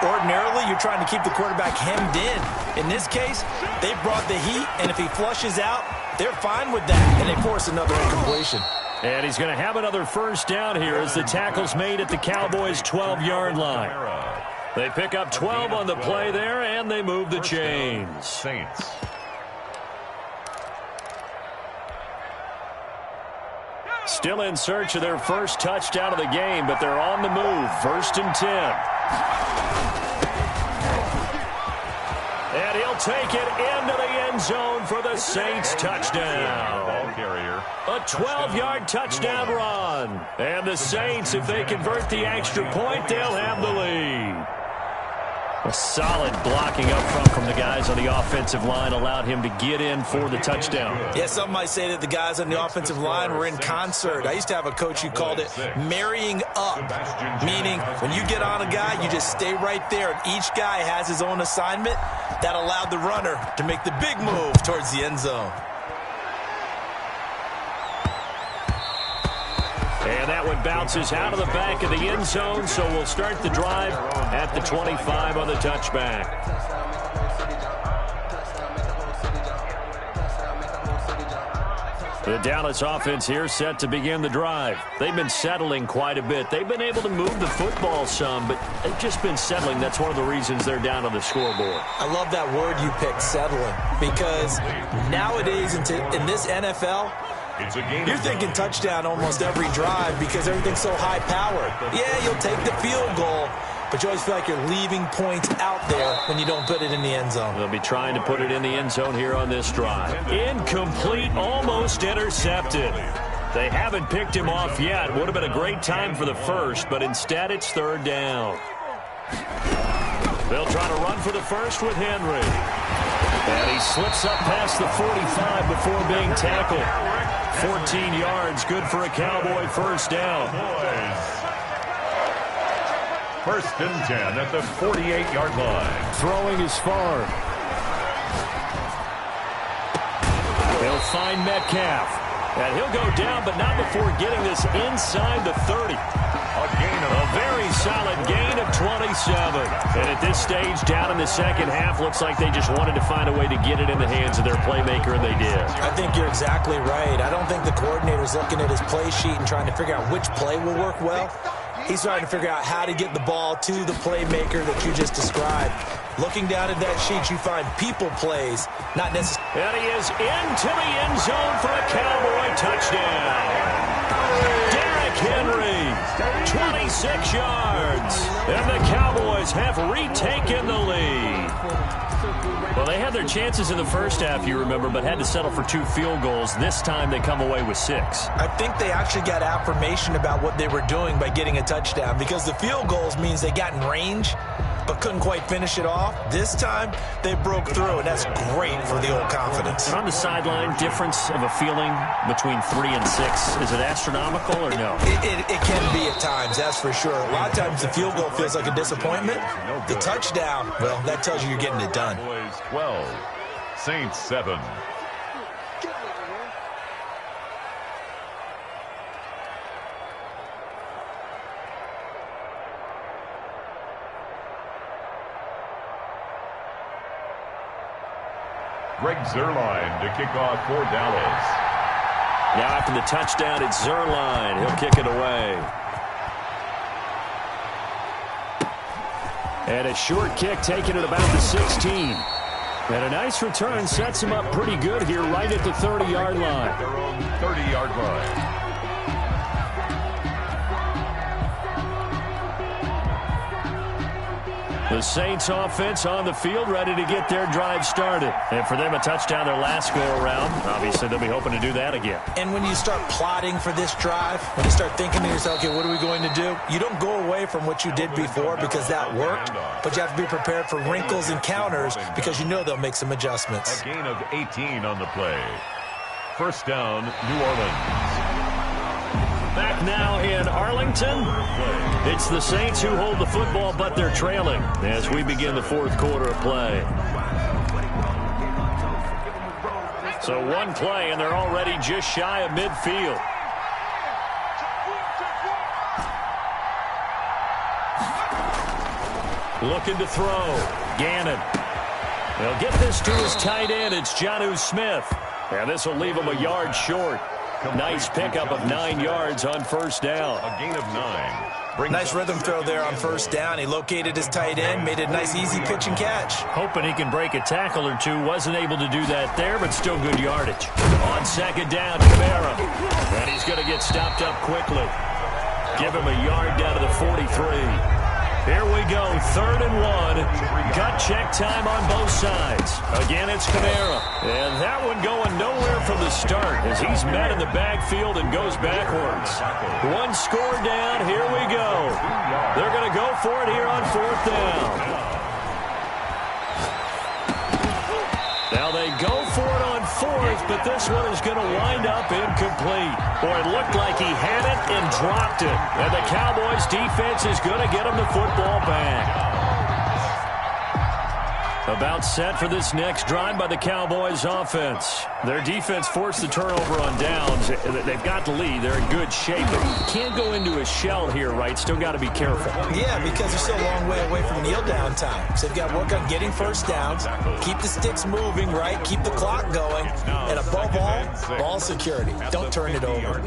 Ordinarily, you're trying to keep the quarterback hemmed in. In this case, they brought the heat. And if he flushes out, they're fine with that. And they force another incompletion. And he's going to have another first down here as the tackle's made at the Cowboys' 12-yard line. They pick up 12 on the play there, and they move the chains. Saints. Still in search of their first touchdown of the game, but they're on the move. 1st and 10. And he'll take it into the end zone for the Saints touchdown. Ball carrier. A 12-yard touchdown run. And the Saints, if they convert the extra point, they'll have the lead. A solid blocking up front from the guys on the offensive line allowed him to get in for the touchdown. Yeah, some might say that the guys on the offensive line were in concert. I used to have a coach who called it marrying up, meaning when you get on a guy, you just stay right there, and each guy has his own assignment. That allowed the runner to make the big move towards the end zone. And that one bounces out of the back of the end zone, so we'll start the drive at the 25 on the touchback. The Dallas offense here set to begin the drive. They've been settling quite a bit. They've been able to move the football some, but they've just been settling. That's one of the reasons they're down on the scoreboard. I love that word you picked, settling, because nowadays in this NFL, you're thinking touchdown almost every drive because everything's so high-powered. Yeah, you'll take the field goal, but you always feel like you're leaving points out there when you don't put it in the end zone. They'll be trying to put it in the end zone here on this drive. Incomplete, almost intercepted. They haven't picked him off yet. Would have been a great time for the first, but instead it's third down. They'll try to run for the first with Henry. And he slips up past the 45 before being tackled. 14 yards, good for a Cowboy first down. First and 10 at the 48-yard line. Throwing is far. He'll find Metcalf. And he'll go down, but not before getting this inside the 30. A very solid gain of 27. And at this stage, down in the second half, looks like they just wanted to find a way to get it in the hands of their playmaker, and they did. I think you're exactly right. I don't think the coordinator's looking at his play sheet and trying to figure out which play will work well. He's trying to figure out how to get the ball to the playmaker that you just described. Looking down at that sheet, you find people plays, not necessarily. And he is into the end zone for a Cowboy touchdown. Derrick Henry, 26 yards. And the Cowboys have retaken the lead. Well, they had their chances in the first half, you remember, but had to settle for 2 field goals. This time they come away with 6. I think they actually got affirmation about what they were doing by getting a touchdown, because the field goals means they got in range but couldn't quite finish it off. This time, they broke through, and that's great for the old confidence. And on the sideline, difference of a feeling between 3 and 6, is it astronomical or no? It can be at times, that's for sure. A lot of times the field goal feels like a disappointment. The touchdown, well, that tells you you're getting it done. 12, Saints 7. Greg Zuerlein to kick off for Dallas. Now after the touchdown, it's Zuerlein. He'll kick it away. And a short kick taken at about the 16. And a nice return sets him up pretty good here right at the 30-yard line. Their own 30-yard line. The Saints offense on the field, ready to get their drive started. And for them, a touchdown their last go-around. Obviously, they'll be hoping to do that again. And when you start plotting for this drive, when you start thinking to yourself, okay, what are we going to do? You don't go away from what you did before because that worked, but you have to be prepared for wrinkles and counters because you know they'll make some adjustments. A gain of 18 on the play. First down, New Orleans. Back now in Arlington. It's the Saints who hold the football, but they're trailing as we begin the fourth quarter of play. So one play, and they're already just shy of midfield. Looking to throw. Gannon. They'll get this to his tight end. It's Jonnu Smith. And this will leave him a yard short. Nice pickup of 9 yards on first down. A gain of 9. Nice rhythm throw there on first down. He located his tight end, made a nice easy pitch and catch. Hoping he can break a tackle or two. Wasn't able to do that there, but still good yardage. On second down, Kamara. And he's going to get stopped up quickly. Give him a yard down to the 43. Here we go, 3rd and 1. Gut check time on both sides. Again, it's Kamara. And that one going nowhere from the start as he's met in the backfield and goes backwards. One score down, here we go. They're going to go for it here on 4th down. Now they go for it on 4th, but this one is going to wind up incomplete. Boy, it looked like he had it and dropped it. And the Cowboys defense is going to get him the football back. About set for this next drive by the Cowboys offense. Their defense forced the turnover on downs. They've got the lead. They're in good shape. But you can't go into a shell here, right? Still got to be careful. Yeah, because they're still a long way away from kneel down time. So they've got to work on getting first downs, keep the sticks moving, right? Keep the clock going. And above all, ball security. Don't turn it over.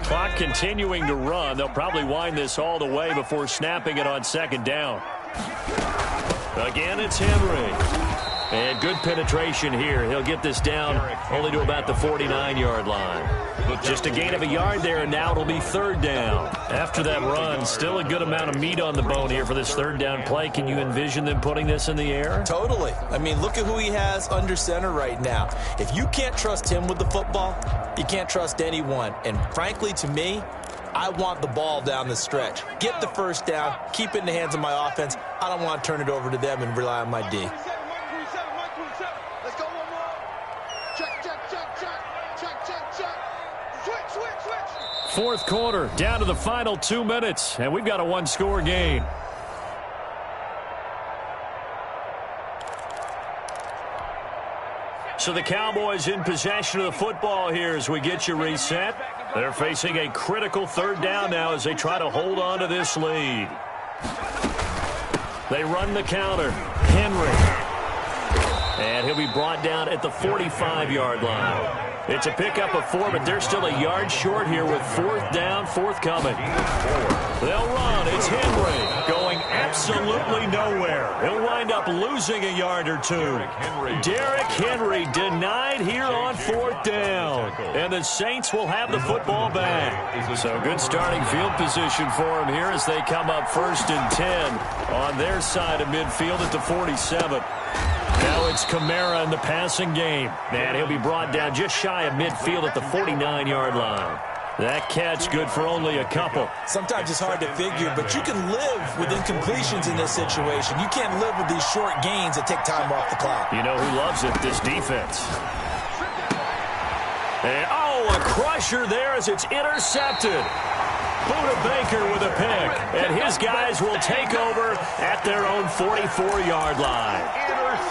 Clock continuing to run. They'll probably wind this all the way before snapping it on second down. Again, it's Henry. And good penetration here. He'll get this down only to about the 49-yard line. Just a gain of a yard there, and now it'll be 3rd down. After that run, still a good amount of meat on the bone here for this 3rd down play. Can you envision them putting this in the air? Totally. I mean, look at who he has under center right now. If you can't trust him with the football, you can't trust anyone. And frankly, to me, I want the ball down the stretch. Get the first down, keep it in the hands of my offense. I don't want to turn it over to them and rely on my D. Let's go one more. Check. Fourth quarter, down to the final 2 minutes, and we've got a one-score game. So the Cowboys in possession of the football here as we get you reset. They're facing a critical third down now as they try to hold on to this lead. They run the counter. Henry. And he'll be brought down at the 45-yard line. It's a pickup of 4, but they're still a yard short here with fourth down, forthcoming. They'll run. It's Henry going absolutely nowhere. He'll wind up losing a yard or two. Derrick Henry denied here on fourth down. And the Saints will have the football back. So good starting field position for him here as they come up 1st and 10 on their side of midfield at the 47. Now it's Kamara in the passing game. And he'll be brought down just shy of midfield at the 49-yard line. That catch good for only a couple. Sometimes it's hard to figure, but you can live with incompletions in this situation. You can't live with these short gains that take time off the clock. You know who loves it? This defense. And, a crusher there as it's intercepted. Buda Baker with a pick, and his guys will take over at their own 44-yard line.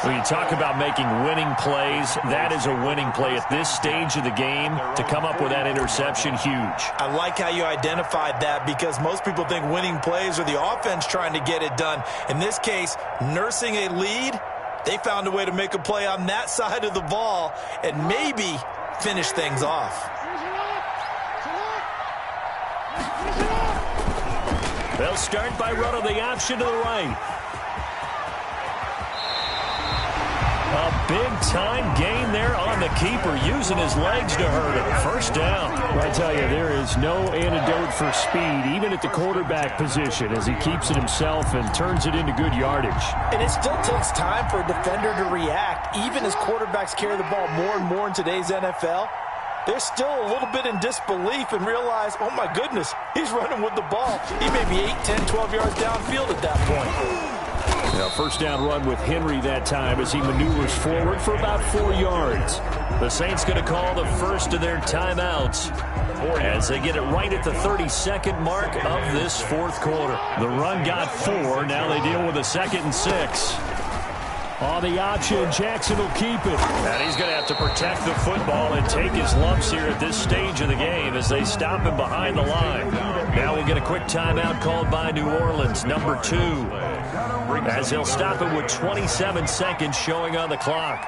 When you talk about making winning plays, that is a winning play at this stage of the game. To come up with that interception, huge. I like how you identified that because most people think winning plays are the offense trying to get it done. In this case, nursing a lead, they found a way to make a play on that side of the ball and maybe finish things off. They'll start by running the option to the right. A big-time gain there on the keeper, using his legs to hurt him. First down. I tell you, there is no antidote for speed, even at the quarterback position, as he keeps it himself and turns it into good yardage. And it still takes time for a defender to react, even as quarterbacks carry the ball more and more in today's NFL. They're still a little bit in disbelief and realize, oh my goodness, he's running with the ball. He may be 8, 10, 12 yards downfield at that point. Now, first down run with Henry that time as he maneuvers forward for about 4 yards. The Saints going to call the first of their timeouts as they get it right at the 32nd mark of this fourth quarter. The run got 4. Now they deal with a 2nd and 6. On the option, Jackson will keep it. And he's going to have to protect the football and take his lumps here at this stage of the game as they stop him behind the line. Now we'll get a quick timeout called by New Orleans, number 2. As he'll stop it with 27 seconds showing on the clock.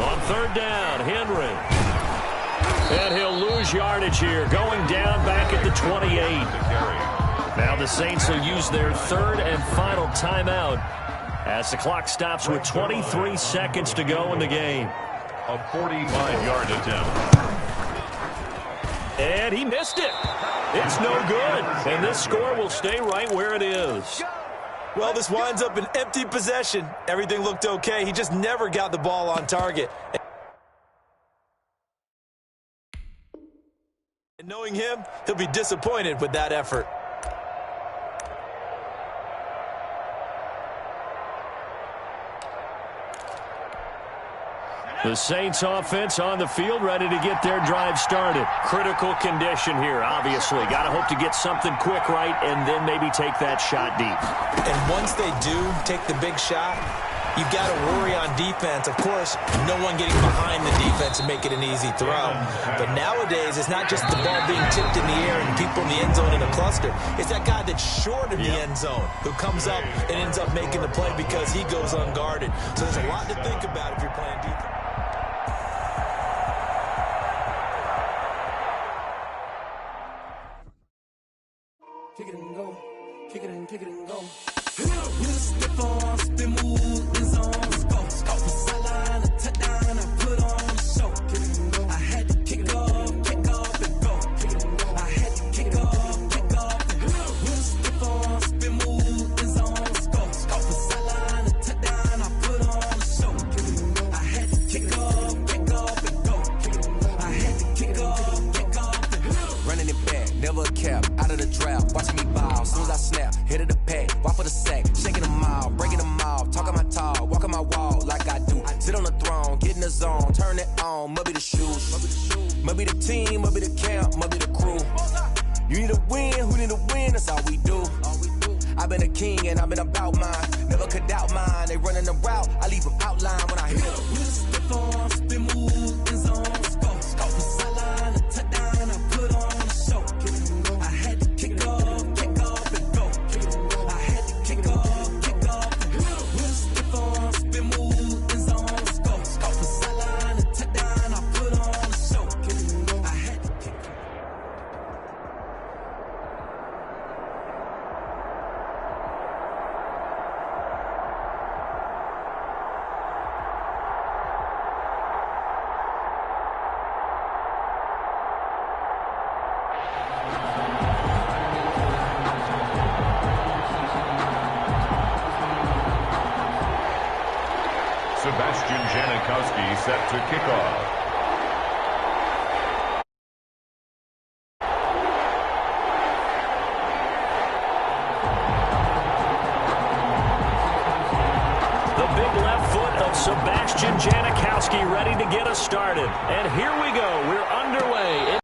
On third down, Henry. And he'll lose yardage here, going down back at the 28. Now the Saints will use their third and final timeout as the clock stops with 23 seconds to go in the game. A 45-yard attempt. And he missed it. It's no good. And this score will stay right where it is. Well, this winds up an empty possession. Everything looked okay. He just never got the ball on target. And knowing him, he'll be disappointed with that effort. The Saints offense on the field, ready to get their drive started. Critical condition here, obviously. Got to hope to get something quick right and then maybe take that shot deep. And once they do take the big shot, you've got to worry on defense. Of course, no one getting behind the defense and make it an easy throw. But nowadays, it's not just the ball being tipped in the air and people in the end zone in a cluster. It's that guy that's short of the end zone who comes up and ends up making the play because he goes unguarded. So there's a lot to think about if you're playing defense. Kick it and go, kick it and go. With a stiff arm, spin move, in zone, go. Off the sideline, a touchdown, I put on the show. Kick it and go. I had to kick off and go. Kick it and go. I had to kick off and go. With a stiff arm, spin move, in zone, go. Off the sideline, a touchdown, I put on the show. Kick it and go. I had to it on, must be the shoes. Must be the team, must be the camp, must be the crew. You need a win, who need a win, that's all we do. I've been a king and I've been about mine. Never could doubt mine, they running the route, I leave them outline when I hit them. Stiff on, spin move, in zone, scope. The sideline, a touchdown, I put on a show. I had to kick off and go. I had to kick off and go. Stiff on, spin move, in zone, scope. The sideline, a touchdown, I put on a show. I had to kick off. Sebastian Janikowski set to kick off. The big left foot of Sebastian Janikowski ready to get us started. And here we go. We're underway.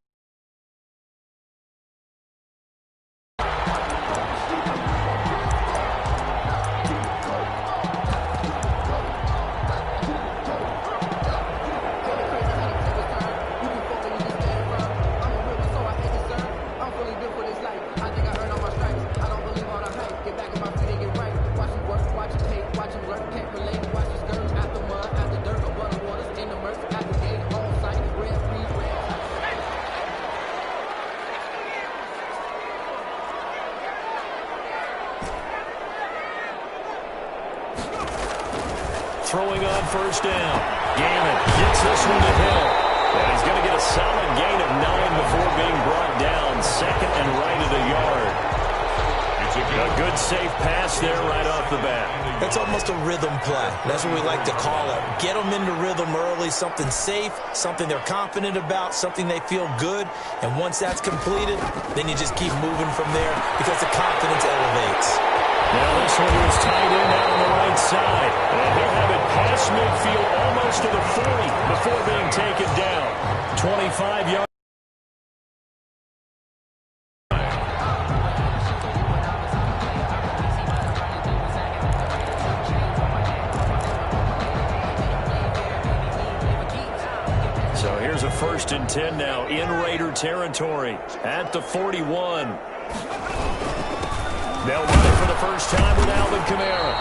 Throwing on first down. Gannon gets this one to Hill. And he's going to get a solid gain of 9 before being brought down. Second and right at a yard. It's a good safe pass there right off the bat. It's almost a rhythm play. That's what we like to call it. Get them into rhythm early, something safe, something they're confident about, something they feel good. And once that's completed, then you just keep moving from there because the confidence elevates. Now this one was tied in out on the right side. And he'll have it past midfield almost to the 40 before being taken down. 25 yards. So here's a 1st and 10 now in Raider territory at the 41. They'll run it for the first time with Alvin Kamara.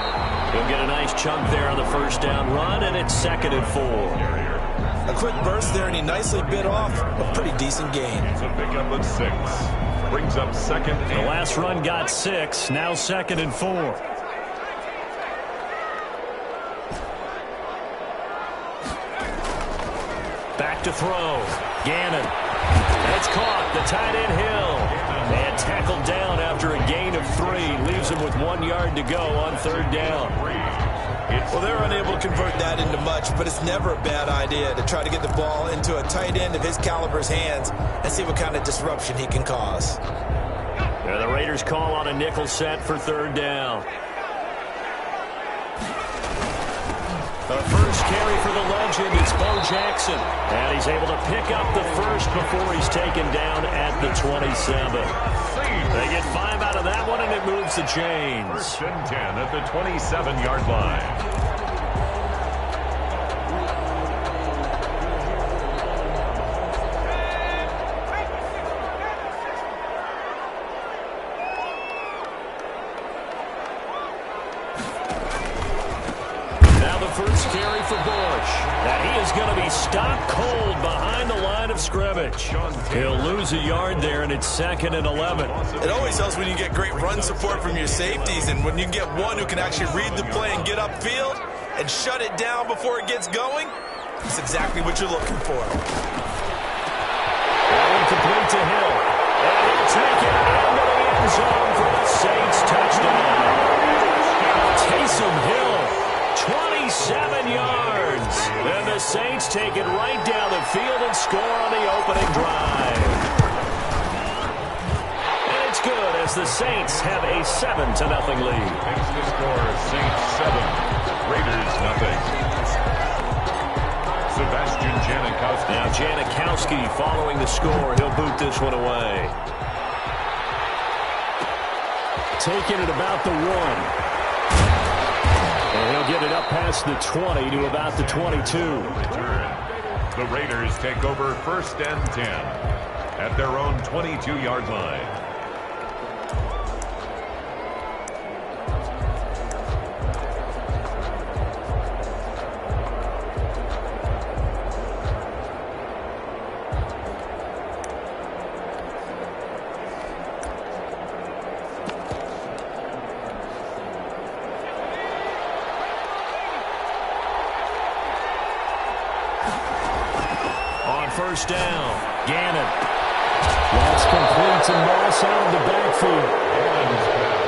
He'll get a nice chunk there on the first down run, and it's 2nd and 4. A quick burst there, and he nicely bit off a pretty decent gain. It's a pickup of 6. Brings up 2nd and... The last run got 6, now 2nd and 4. Back to throw. Gannon. It's caught. The tight end Hill. And tackled down after a gain of 3. Leaves him with 1 yard to go on 3rd down. Well, they're unable to convert that into much, but it's never a bad idea to try to get the ball into a tight end of his caliber's hands and see what kind of disruption he can cause. The Raiders call on a nickel set for 3rd down. The first carry for the legend is Bo Jackson. And he's able to pick up the first before he's taken down at the 27. They get 5 out of that one, and it moves the chains. 1st and 10 at the 27-yard line. First carry for Bush. And he is going to be stopped cold behind the line of scrimmage. He'll lose a yard there, and it's 2nd and 11. It always helps when you get great run support from your safeties, and when you get one who can actually read the play and get upfield and shut it down before it gets going, it's exactly what you're looking for. Complete to Hill. And he'll take it into the end zone for the Saints touchdown. Taysom Hill. 27 yards. And the Saints take it right down the field and score on the opening drive. And it's good as the Saints have a 7-0 lead. Makes the score Saints 7, Raiders 0. Sebastian Janikowski following the score. He'll boot this one away. Taking it about the 1. And he'll get it up past the 20 to about the 22. The Raiders take over 1st and 10 at their own 22-yard line. First down. Gannon. That's complete to Moss out of the backfield.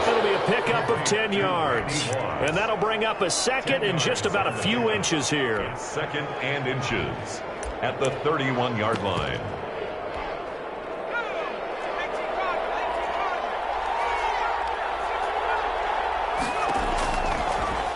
It'll be a pickup of 10 yards. And that'll bring up a 2nd and just about a few inches here. 2nd and inches at the 31-yard line.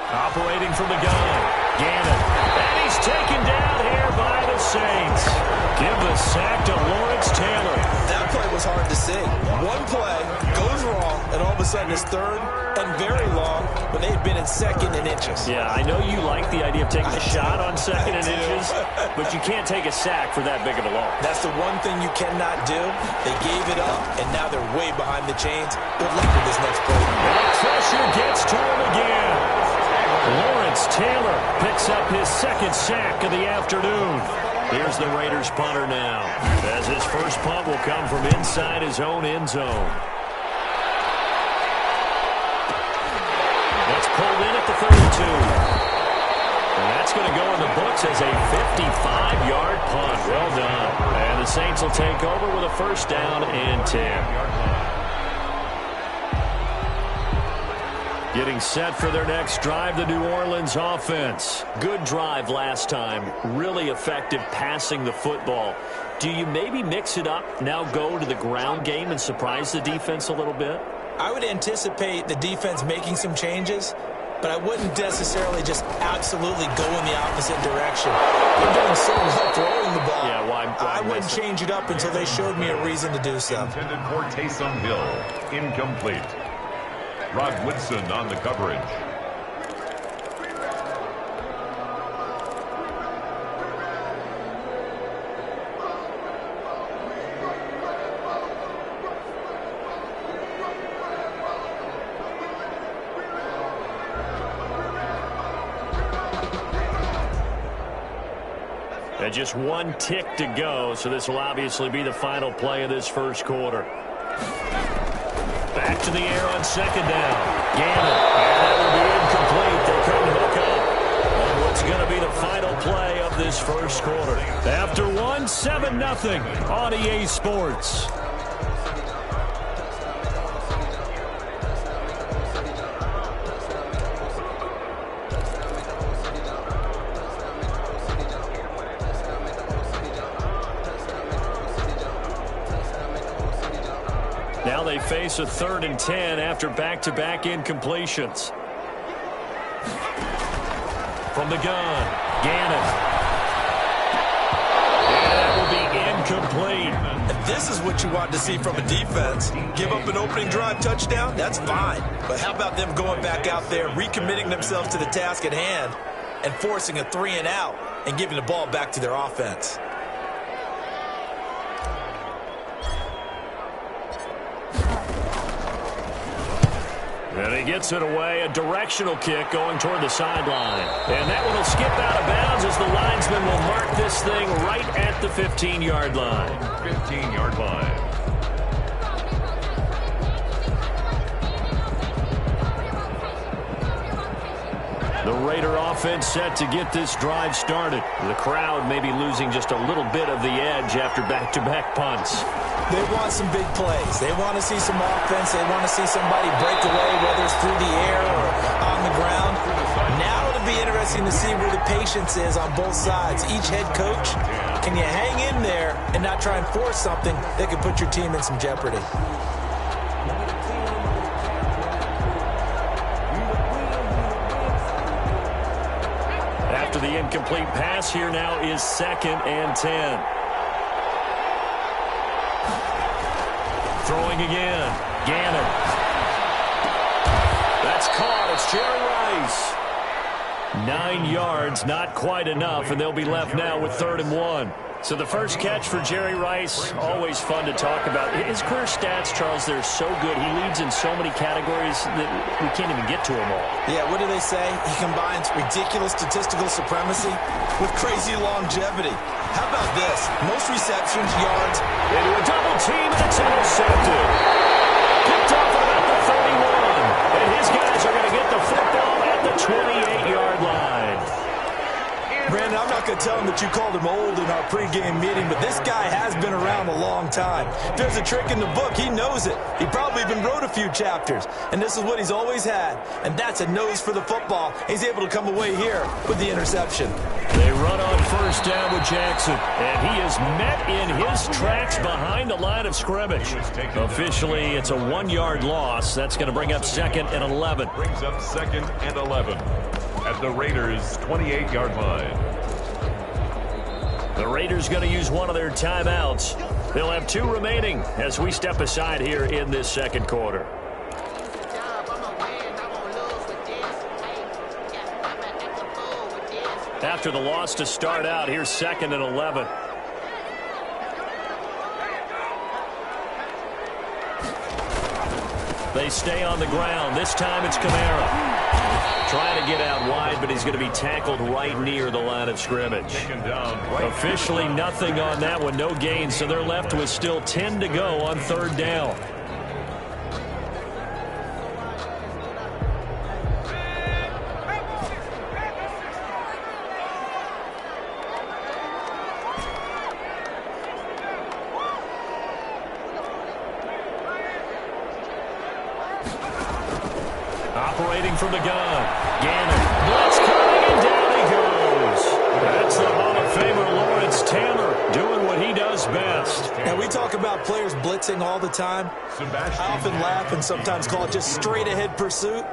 Operating from the gun. Gannon. And he's taken down here by the Saints. Give the sack to Lawrence Taylor. That play was hard to see. One play goes wrong, and all of a sudden it's 3rd and very long when they've been in 2nd and inches. Yeah, I know you like the idea of taking a shot on 2nd and inches, but you can't take a sack for that big of a loss. That's the one thing you cannot do. They gave it up, and now they're way behind the chains. Good luck with this next play. And the pressure gets to him again. Lawrence Taylor picks up his 2nd sack of the afternoon. Here's the Raiders punter now, as his first punt will come from inside his own end zone. That's pulled in at the 32. And that's going to go in the books as a 55-yard punt. Well done. And the Saints will take over with a 1st down and 10. Getting set for their next drive, the New Orleans offense. Good drive last time. Really effective passing the football. Do you maybe mix it up, now go to the ground game and surprise the defense a little bit? I would anticipate the defense making some changes, but I wouldn't necessarily just absolutely go in the opposite direction. They're doing so well throwing the ball. Yeah, why I wouldn't change it up until they showed me a reason to do so. Intended for Taysom Hill. Incomplete. Rod Woodson on the coverage. And just 1 tick to go, so this will obviously be the final play of this first quarter. Back to the air on 2nd down. Gannon. And that will be incomplete. They couldn't hook up on what's going to be the final play of this first quarter. After 7-0 on EA Sports. Now they face a 3rd and 10 after back-to-back incompletions. From the gun, Gannon. And that will be incomplete. And this is what you want to see from a defense. Give up an opening drive touchdown, that's fine. But how about them going back out there, recommitting themselves to the task at hand, and forcing a 3-and-out and giving the ball back to their offense? And he gets it away, a directional kick going toward the sideline. And that one will skip out of bounds as the linesman will mark this thing right at the 15-yard line. 15-yard line. The Raider offense set to get this drive started. The crowd may be losing just a little bit of the edge after back-to-back punts. They want some big plays. They want to see some offense. They want to see somebody break away, whether it's through the air or on the ground. Now it'll be interesting to see where the patience is on both sides. Each head coach, can you hang in there and not try and force something that could put your team in some jeopardy? After the incomplete pass, here now is 2nd and 10. Throwing again. Gannon. That's caught. It's Jerry Rice. 9 yards, not quite enough, and they'll be left now with 3rd and 1. So the first catch for Jerry Rice, always fun to talk about. His career stats, Charles, they're so good. He leads in so many categories that we can't even get to them all. Yeah, what do they say? He combines ridiculous statistical supremacy with crazy longevity. How about this? Most receptions, yards. Into a double team, and it's intercepted. Picked off at about the 31. And his guys are going to get the football at the 28-yard line. Brandon, I'm not going to tell him that you called him old in our pregame meeting, but this guy has been around a long time. If there's a trick in the book, he knows it. He probably even wrote a few chapters, and this is what he's always had, and that's a nose for the football. He's able to come away here with the interception. They run on 1st down with Jackson, and he is met in his tracks behind the line of scrimmage. Officially, it's a 1-yard loss. That's going to bring up 2nd and 11. Brings up 2nd and 11 at the Raiders' 28-yard line. The Raiders going to use one of their timeouts. They'll have 2 remaining as we step aside here in this 2nd quarter. After the loss to start out, here's 2nd and 11. They stay on the ground. This time it's Kamara. Trying to get out wide, but he's going to be tackled right near the line of scrimmage. Officially nothing on that one, no gain, so they're left with still 10 to go on 3rd down. Operating from the gun. Gannon. Blitz coming, and down he goes. That's the Hall of Famer Lawrence Taylor doing what he does best. Now, we talk about players blitzing all the time. I often laugh and sometimes call it just straight-ahead pursuit.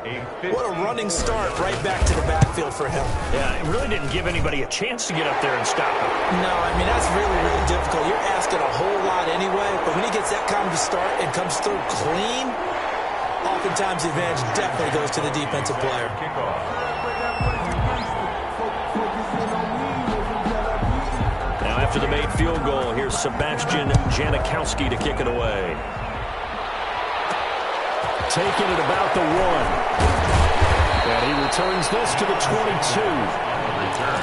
What a running start right back to the backfield for him. Yeah, it really didn't give anybody a chance to get up there and stop him. No, I mean, that's really, really difficult. You're asking a whole lot anyway, but when he gets that kind of a start and comes through clean, oftentimes the advantage definitely goes to the defensive player. Now after the made field goal, here's Sebastian Janikowski to kick it away. Taking it about the 1. And he returns this to the 22. Return.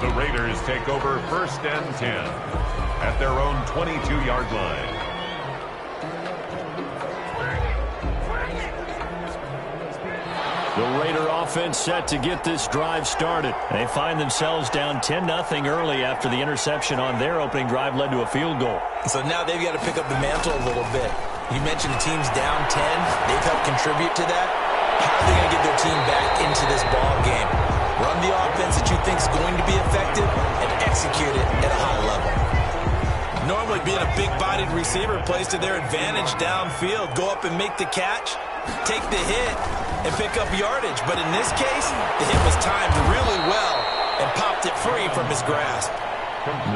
The Raiders take over 1st and 10 at their own 22-yard line. The Raider offense set to get this drive started. They find themselves down 10-0 early after the interception on their opening drive led to a field goal. So now they've got to pick up the mantle a little bit. You mentioned the team's down 10. They've helped contribute to that. How are they going to get their team back into this ball game? Run the offense that you think is going to be effective and execute it at a high level. Normally being a big-bodied receiver plays to their advantage downfield. Go up and make the catch, take the hit, and pick up yardage. But in this case, the hit was timed really well and popped it free from his grasp.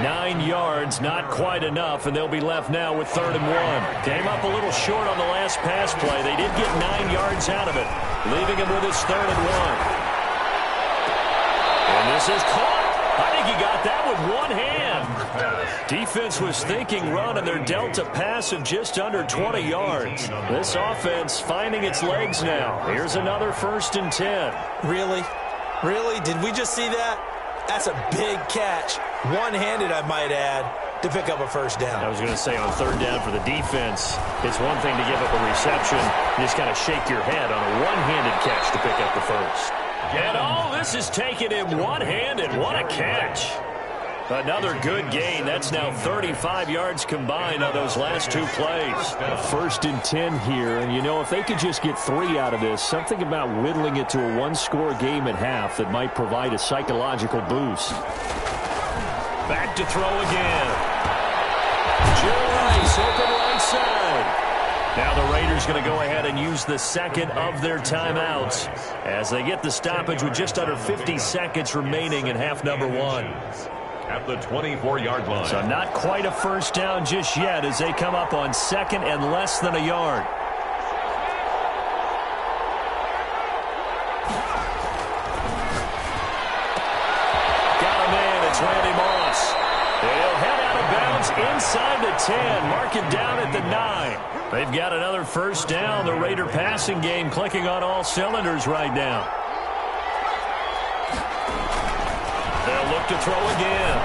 9 yards, not quite enough, and they'll be left now with 3rd and 1. Came up a little short on the last pass play. They did get 9 yards out of it, leaving him with his 3rd and 1. And this is caught. I think he got that with one hand. Defense was thinking run, and they're dealt a pass of just under 20 yards. This offense finding its legs now. Here's another 1st and 10. Really? Really? Did we just see that? That's a big catch. One-handed, I might add, to pick up a 1st down. I was going to say on 3rd down for the defense, it's one thing to give up a reception. You just kind of shake your head on a one-handed catch to pick up the 1st. And oh, this is taking him one-handed. What a catch. Another good gain. That's now 35 yards combined on those last 2 plays. A 1st and 10 here, and you know, if they could just get 3 out of this, something about whittling it to a 1-score game at half that might provide a psychological boost. Back to throw again. Jerry Rice open right side. Now the Raiders going to go ahead and use the 2nd of their timeouts as they get the stoppage with just under 50 seconds remaining in half number 1. at the 24-yard line. So not quite a first down just yet as they come up on second and less than a yard. Got him in. It's Randy Moss. He'll head out of bounds inside the 10. Mark it down at the 9. They've got another first down. The Raider passing game clicking on all cylinders right now. They'll look to throw again.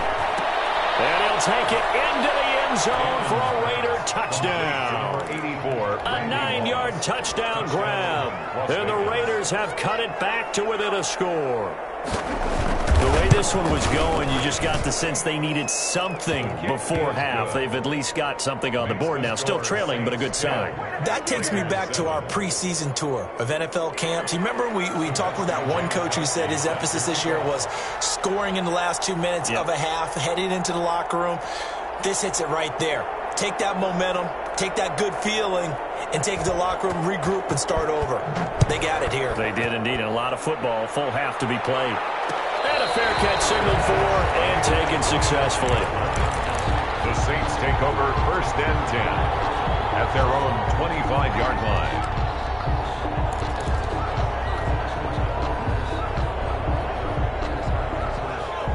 And he'll take it into the end zone for a Raider touchdown. 84. A 9-yard touchdown grab. And the Raiders have cut it back to within a score. The way this one was going, you just got the sense they needed something before half. They've at least got something on the board now. Still trailing, but a good sign. That takes me back to our preseason tour of NFL camps. You remember we talked with that one coach who said his emphasis this year was scoring in the last 2 minutes of a half, heading into the locker room. This hits it right there. Take that momentum, take that good feeling, and take it to the locker room, regroup, and start over. They got it here. They did indeed. And a lot of football, full half to be played. And a fair catch signaled for and taken successfully. The Saints take over first and 10 at their own 25-yard line.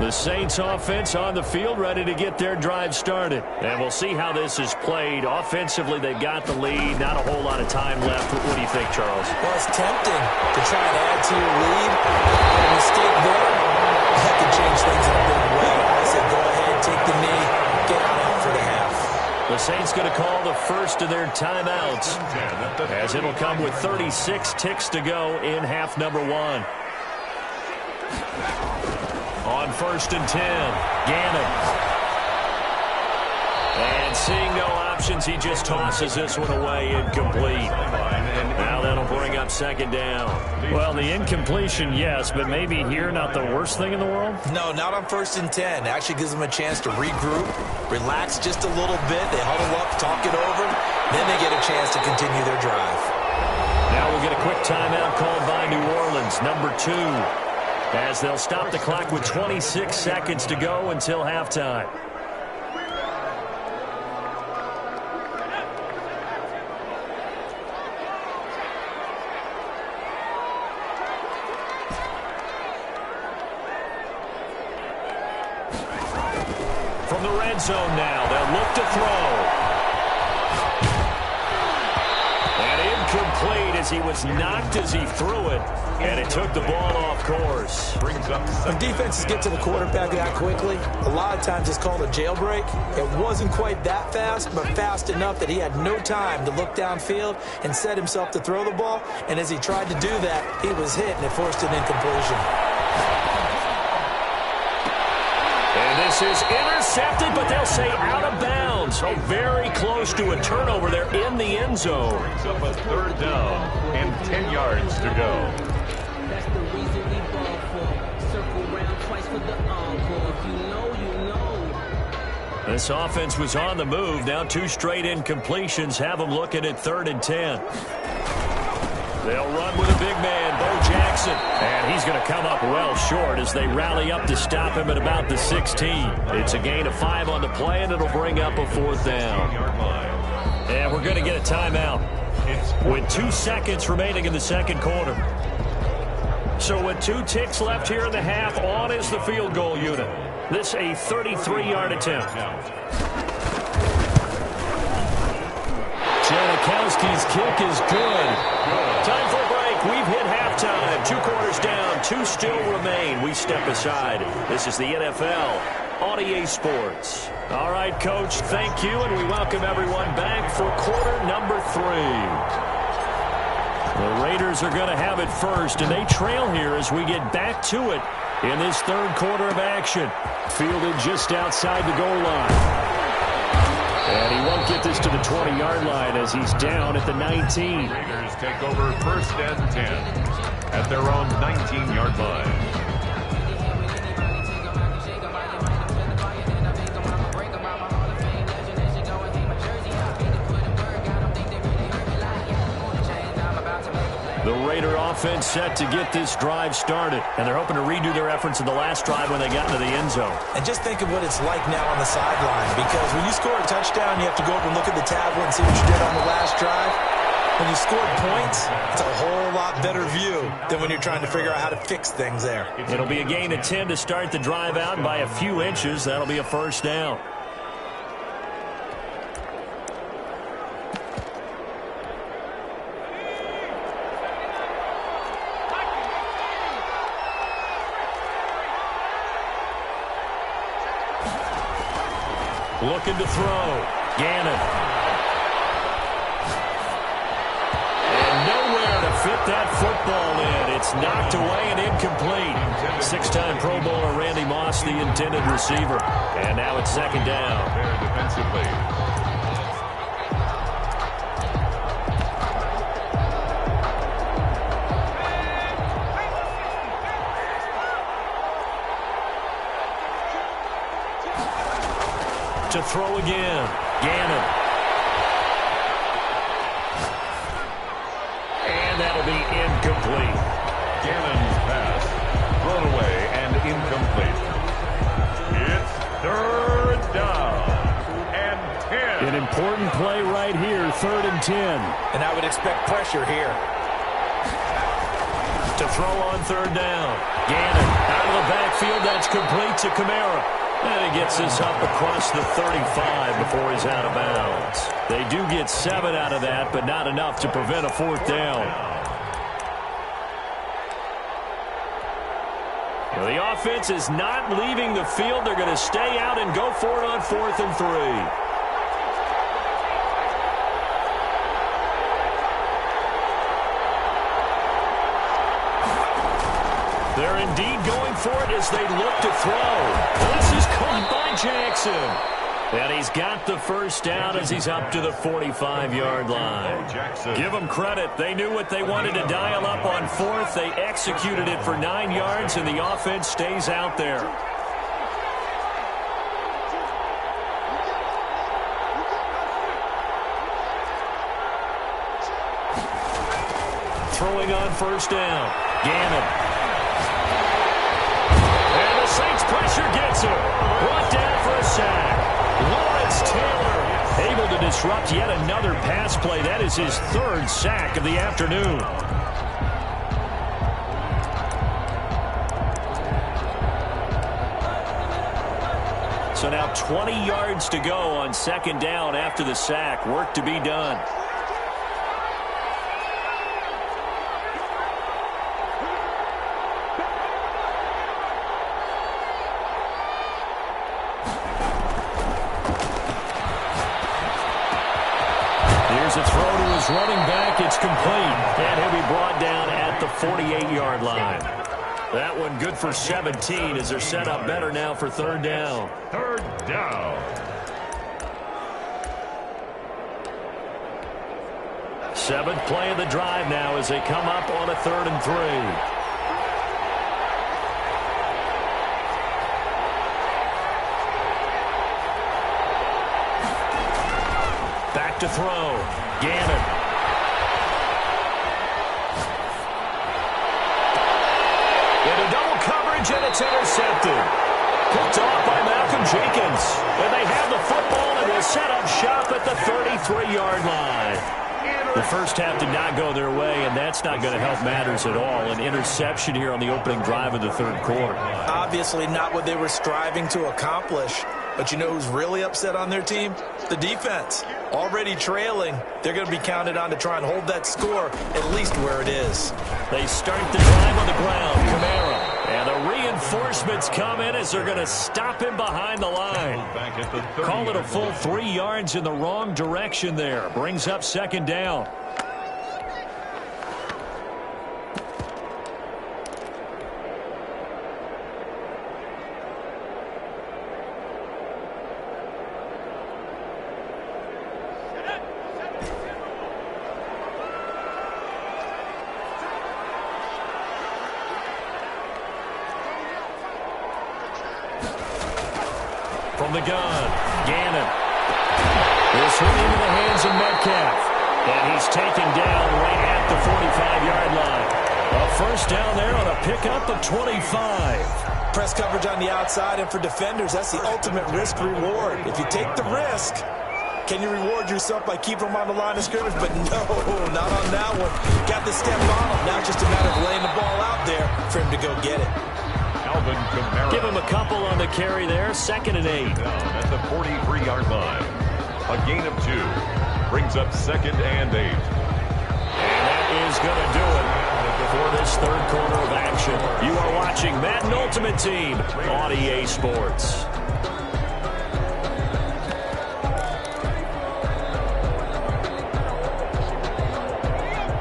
The Saints offense on the field, ready to get their drive started. And we'll see how this is played. Offensively, they've got the lead. Not a whole lot of time left. What do you think, Charles? Well, it's tempting to try and add to your lead. A mistake there, that could change things in a big way. I said go ahead, take the knee, get on out for the half. The Saints going to call the first of their timeouts, as it'll come with 36 ticks to go in half number 1. On first and 10, Gannon. And seeing no options, he just tosses this one away, incomplete. Now that'll bring up second down. Well, the incompletion, yes, but maybe here not the worst thing in the world? No, not on first and 10. It actually gives them a chance to regroup, relax just a little bit. They huddle up, talk it over. Then they get a chance to continue their drive. Now we'll get a quick timeout called by New Orleans, number 2. As they'll stop the clock with 26 seconds to go until halftime. From the red zone now, they'll look to throw. And incomplete as he was knocked as he threw it. And it took the ball off course. When defenses get to the quarterback that quickly, a lot of times it's called a jailbreak. It wasn't quite that fast, but fast enough that he had no time to look downfield and set himself to throw the ball. And as he tried to do that, he was hit, and it forced an incompletion. And this is intercepted, but they'll say out of bounds. So very close to a turnover there in the end zone. Brings up a third down and 10 yards to go. That's the reason we ball for. Circle round twice for the encore. If you know, you know. This offense was on the move. Now 2 straight incompletions have them looking at 3rd and 10. They'll run with a big man, Bo Jackson. And he's going to come up well short as they rally up to stop him at about the 16. It's a gain of 5 on the play, and it'll bring up a 4th down. And we're going to get a timeout with 2 seconds remaining in the second quarter. So with 2 ticks left here in the half, on is the field goal unit. This a 33-yard attempt. Janikowski's kick is good. Time for a break. We've hit halftime. 2 quarters down. 2 still remain. We step aside. This is the NFL on EA Sports. All right, Coach, thank you, and we welcome everyone back for quarter number 3. The Raiders are going to have it first, and they trail here as we get back to it in this 3rd quarter of action. Fielded just outside the goal line. And he won't get this to the 20-yard line as he's down at the 19. Raiders take over first and 10 at their own 19-yard line. offense set to get this drive started. And they're hoping to redo their efforts in the last drive when they got into the end zone. And just think of what it's like now on the sideline, because when you score a touchdown, you have to go over and look at the tablet and see what you did on the last drive. When you scored points, it's a whole lot better view than when you're trying to figure out how to fix things there. It'll be a gain of 10 to start the drive out, and by a few inches, that'll be a first down. Looking to throw. Gannon. And nowhere to fit that football in. It's knocked away and incomplete. Six-time Pro Bowler Randy Moss, the intended receiver. And now it's second down. There defensively. To throw again. Gannon. And that'll be incomplete. Gannon's pass thrown away and incomplete. It's third down and 10. An important play right here, 3rd and 10. And I would expect pressure here. To throw on 3rd down. Gannon out of the backfield. That's complete to Kamara. And he gets this up across the 35 before he's out of bounds. They do get 7 out of that, but not enough to prevent a 4th down. Well, the offense is not leaving the field. They're going to stay out and go for it on 4th and 3. They're indeed going for it as they look to throw. This is caught by Jackson. And he's got the first down as he's up to the 45-yard line. Give them credit. They knew what they wanted to dial up on 4th. They executed it for 9 yards, and the offense stays out there. Throwing on 1st down. Gannon. And the Saints pressure gets him. Brought down for a sack. Lawrence Taylor able to disrupt yet another pass play. That is his 3rd sack of the afternoon. So now 20 yards to go on 2nd down after the sack. Work to be done. Here's a throw to his running back. It's complete. And he'll be brought down at the 48-yard line. That one good for 17 as they're set up better now for 3rd down. 3rd down. 7th play of the drive now as they come up on a 3rd and 3. Back to throw. Gannon. Into double coverage, and it's intercepted. Picked off by Malcolm Jenkins. And they have the football, and will set up shop at the 33-yard line. The first half did not go their way, and that's not going to help matters at all. An interception here on the opening drive of the 3rd quarter. Obviously not what they were striving to accomplish. But you know who's really upset on their team? The defense. Already trailing, they're going to be counted on to try and hold that score at least where it is. They start the drive on the ground. Kamara. And the reinforcements come in as they're going to stop him behind the line. Call it a full 3 yards in the wrong direction there. Brings up 2nd down. From the gun, Gannon. This one into the hands of Metcalf. And he's taken down right at the 45-yard line. A first down there on a pickup of 25. Press coverage on the outside, and for defenders, that's the ultimate risk-reward. If you take the risk, can you reward yourself by keeping them on the line of scrimmage? But no, not on that one. Got the step on him. Now it's just a matter of laying the ball out there for him to go get it. Give him a couple on the carry there. 2nd and 8. Down at the 43-yard line. A gain of 2. Brings up 2nd and 8. And that is going to do it for this third quarter of action. You are watching Madden Ultimate Team on EA Sports.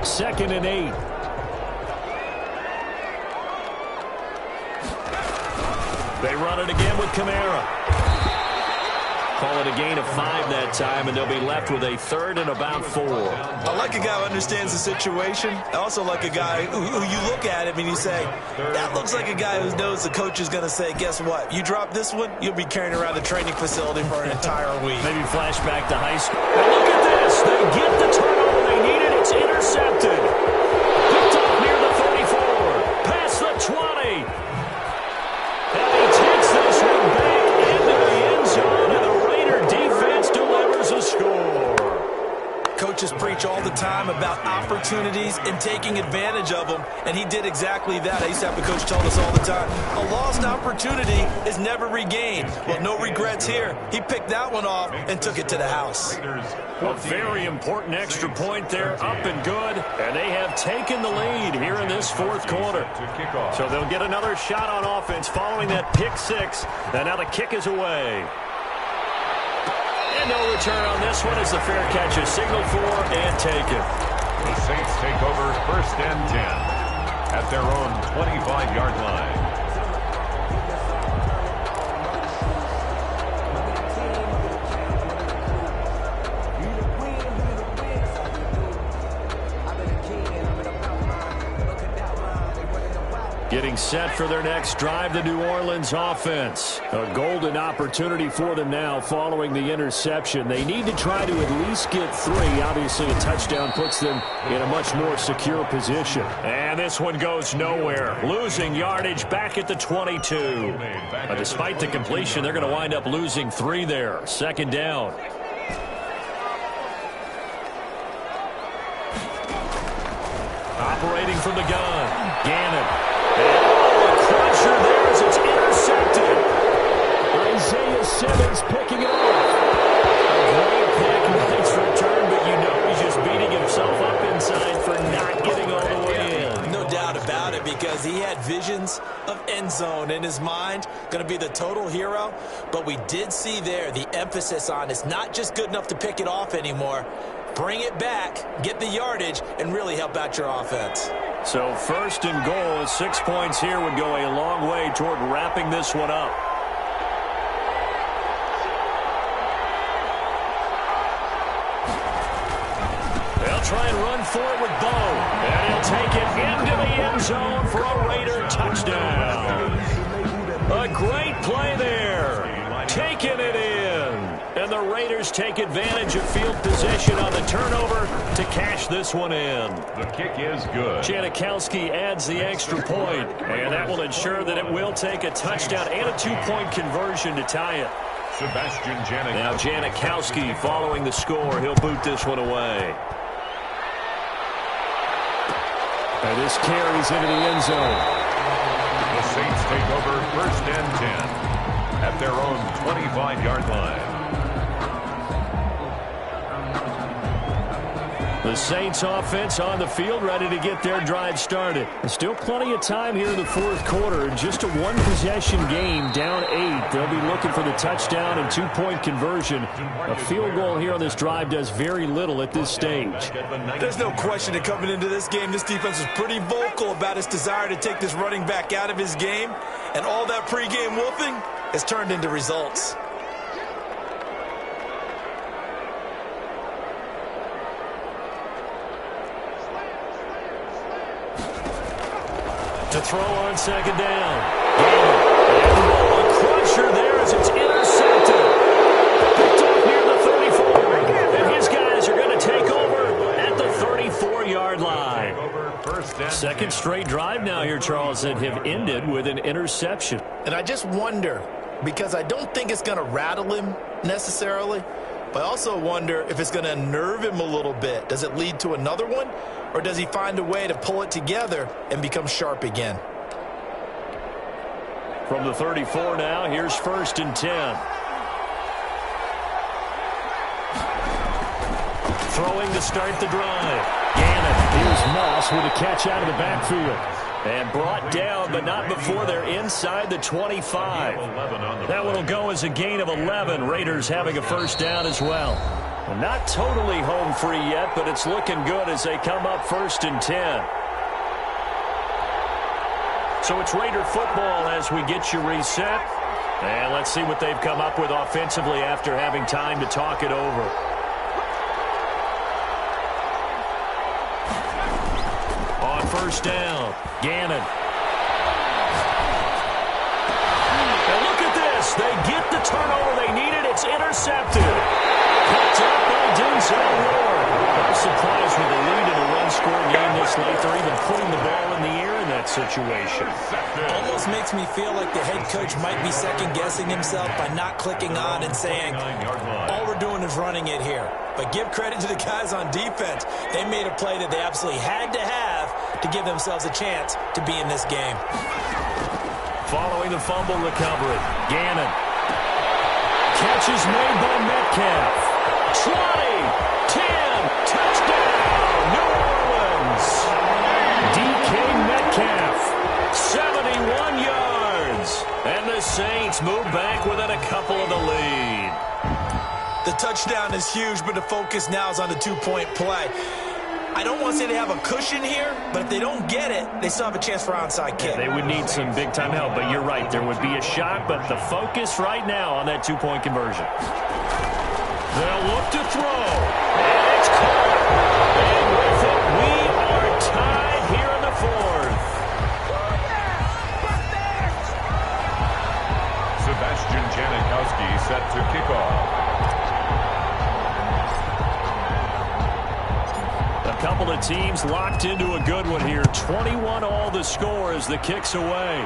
Second and 8. They run it again with Kamara. Call it a gain of 5 that time, and they'll be left with a 3rd and about 4. I like a guy who understands the situation. I also like a guy who you look at him and you say, that looks like a guy who knows the coach is going to say, guess what? You drop this one, you'll be carrying around the training facility for an entire week. Maybe flashback to high school. And look at this. They get the turnover they needed. It's intercepted. Picked up near the 34. Past the 20. And he takes this one back into the end zone, and the Raider defense delivers a score. Coaches preach all the time about opportunities and taking advantage of them, and he did exactly that. I used to have a coach tell us all the time, a lost opportunity is never regained. Well, no regrets here. He picked that one off and took it to the house. A very important extra point there, up and good, and they have taken the lead here in this fourth quarter. So they'll get another shot on offense following that pick 6, and now the kick is away. And no return on this one as the fair catch is signaled for and taken. The Saints take over 1st and 10 at their own 25-yard line. Getting set for their next drive, the New Orleans offense. A golden opportunity for them now following the interception. They need to try to at least get 3. Obviously, a touchdown puts them in a much more secure position. And this one goes nowhere. Losing yardage back at the 22. But despite the completion, they're going to wind up losing 3 there. 2nd down. Operating from the gun. Gannon. And a cruncher there as it's intercepted. Isaiah Simmons picking it off. A great pick, nice return, but you know he's just beating himself up inside for not getting all the way in. No doubt about it, because he had visions of end zone in his mind. Going to be the total hero. But we did see there the emphasis on it's not just good enough to pick it off anymore. Bring it back, get the yardage, and really help out your offense. So 1st and goal, 6 points here would go a long way toward wrapping this one up. They'll try and run for it with Bo. And he'll take it into the end zone for a Raider touchdown. A great play there. Taking it in. And the Raiders take advantage of field position on the turnover to cash this one in. The kick is good. Janikowski adds the extra point, and that will ensure that it will take a touchdown and a 2-point conversion to tie it. Sebastian Janikowski. Now Janikowski following the score. He'll boot this one away. And this carries into the end zone. The Saints take over 1st and 10 at their own 25-yard line. The Saints offense on the field, ready to get their drive started. There's still plenty of time here in the fourth quarter. Just a one-possession game, down 8. They'll be looking for the touchdown and 2-point conversion. A field goal here on this drive does very little at this stage. There's no question that coming into this game, this defense was pretty vocal about its desire to take this running back out of his game. And all that pregame wolfing has turned into results. To throw on 2nd down. And a crusher there as it's intercepted. Picked up near the 34. And his guys are going to take over at the 34-yard line. 2nd second straight drive now here, Charles, that have ended with an interception. And I just wonder, because I don't think it's going to rattle him necessarily, but I also wonder if it's going to unnerve him a little bit. Does it lead to another one, or does he find a way to pull it together and become sharp again? From the 34 now, here's 1st and 10. Throwing to start the drive. Gannon. Here's Moss with a catch out of the backfield. And brought down, but not before they're inside the 25. That one will go as a gain of 11. Raiders having a first down as well. Not totally home free yet, but it's looking good as they come up 1st and 10. So it's Raider football as we get you reset. And let's see what they've come up with offensively after having time to talk it over. On first down, Gannon. And look at this. They get the turnover they needed. It's intercepted. Picked up by Denzel Ward. I'm surprised with the lead in a run-score game this late. They're even putting the ball in the air in that situation. Almost makes me feel like the head coach might be second-guessing himself by not clicking on and saying, all we're doing is running it here. But give credit to the guys on defense. They made a play that they absolutely had to have to give themselves a chance to be in this game. Following the fumble recovery, Gannon. Catch is made by Metcalf. 20, 10, touchdown, New Orleans. DK Metcalf, 71 yards. And the Saints move back within a couple of the lead. The touchdown is huge, but the focus now is on the two-point play. I don't want to say they have a cushion here, but if they don't get it, they still have a chance for onside kick. They would need some big-time help, but you're right. There would be a shot, but the focus right now on that two-point conversion. They'll look to throw. And it's caught. And with it, we are tied here in the 4th. Sebastian Janikowski set to kick off. A couple of teams locked into a good one here. 21 all the score as the kick's away.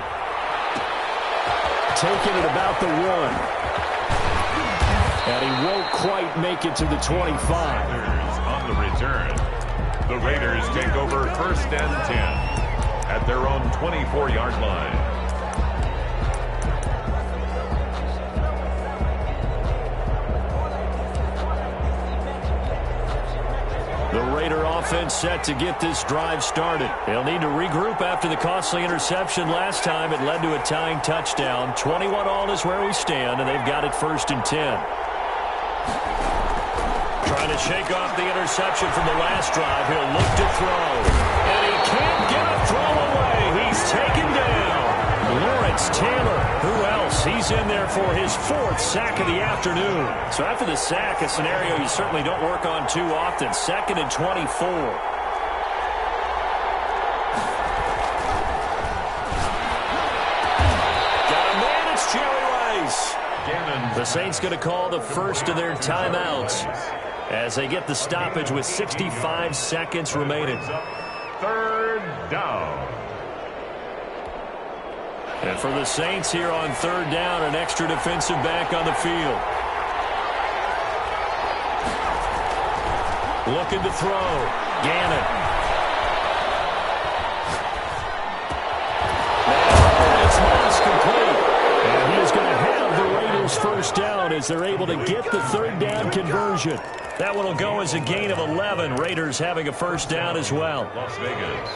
Taking it about the 1. And he won't quite make it to the 25. On the return, the Raiders take over 1st and 10 at their own 24-yard line. The Raider offense set to get this drive started. They'll need to regroup after the costly interception last time. It led to a tying touchdown. 21 all is where we stand, and they've got it 1st and 10. Trying to shake off the interception from the last drive. He'll look to throw. And he can't get a throw away. He's taken down. Lawrence Taylor. Who else? He's in there for his 4th sack of the afternoon. So after the sack, a scenario you certainly don't work on too often. 2nd and 24. Got a man. It's Jerry Rice. The Saints going to call the first of their timeouts as they get the stoppage with 65 seconds remaining. 3rd down. And for the Saints here on 3rd down, an extra defensive back on the field. Looking to throw. Gannon. And it's lost complete. And he is going to have the Raiders first down as they're able to get the 3rd down conversion. That one will go as a gain of 11. Raiders having a first down as well. Las Vegas.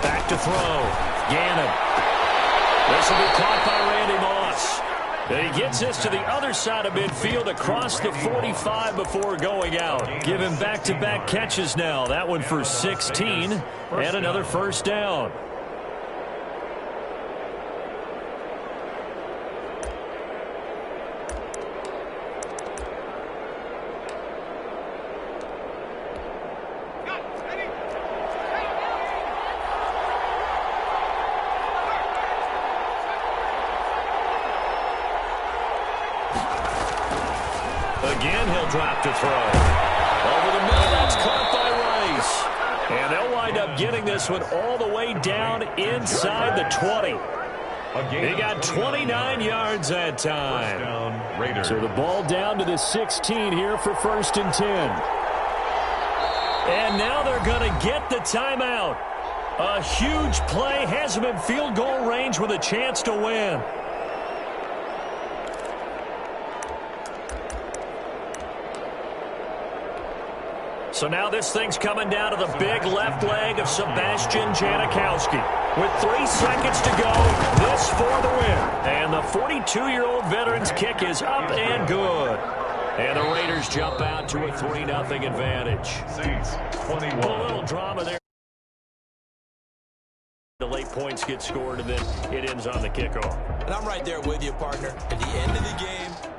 Back to throw. Gannon. This will be caught by Randy Moss. And he gets this to the other side of midfield across the 45 before going out. Give him back-to-back catches now. That one for 16 and another first down. he'll drop to throw. Over the middle, that's caught by Rice. And they'll wind up getting this one all the way down inside the 20. He got 29 yards that time. So the ball down to the 16 here for 1st and 10. And now they're going to get the timeout. A huge play, has them in field goal range with a chance to win. So now this thing's coming down to the big left leg of Sebastian Janikowski. With 3 seconds to go, this for the win. And the 42-year-old veteran's kick is up and good. And the Raiders jump out to a 3-0 advantage. Saints, 21. A little drama there. The late points get scored, and then it ends on the kickoff. And I'm right there with you, partner. At the end of the game,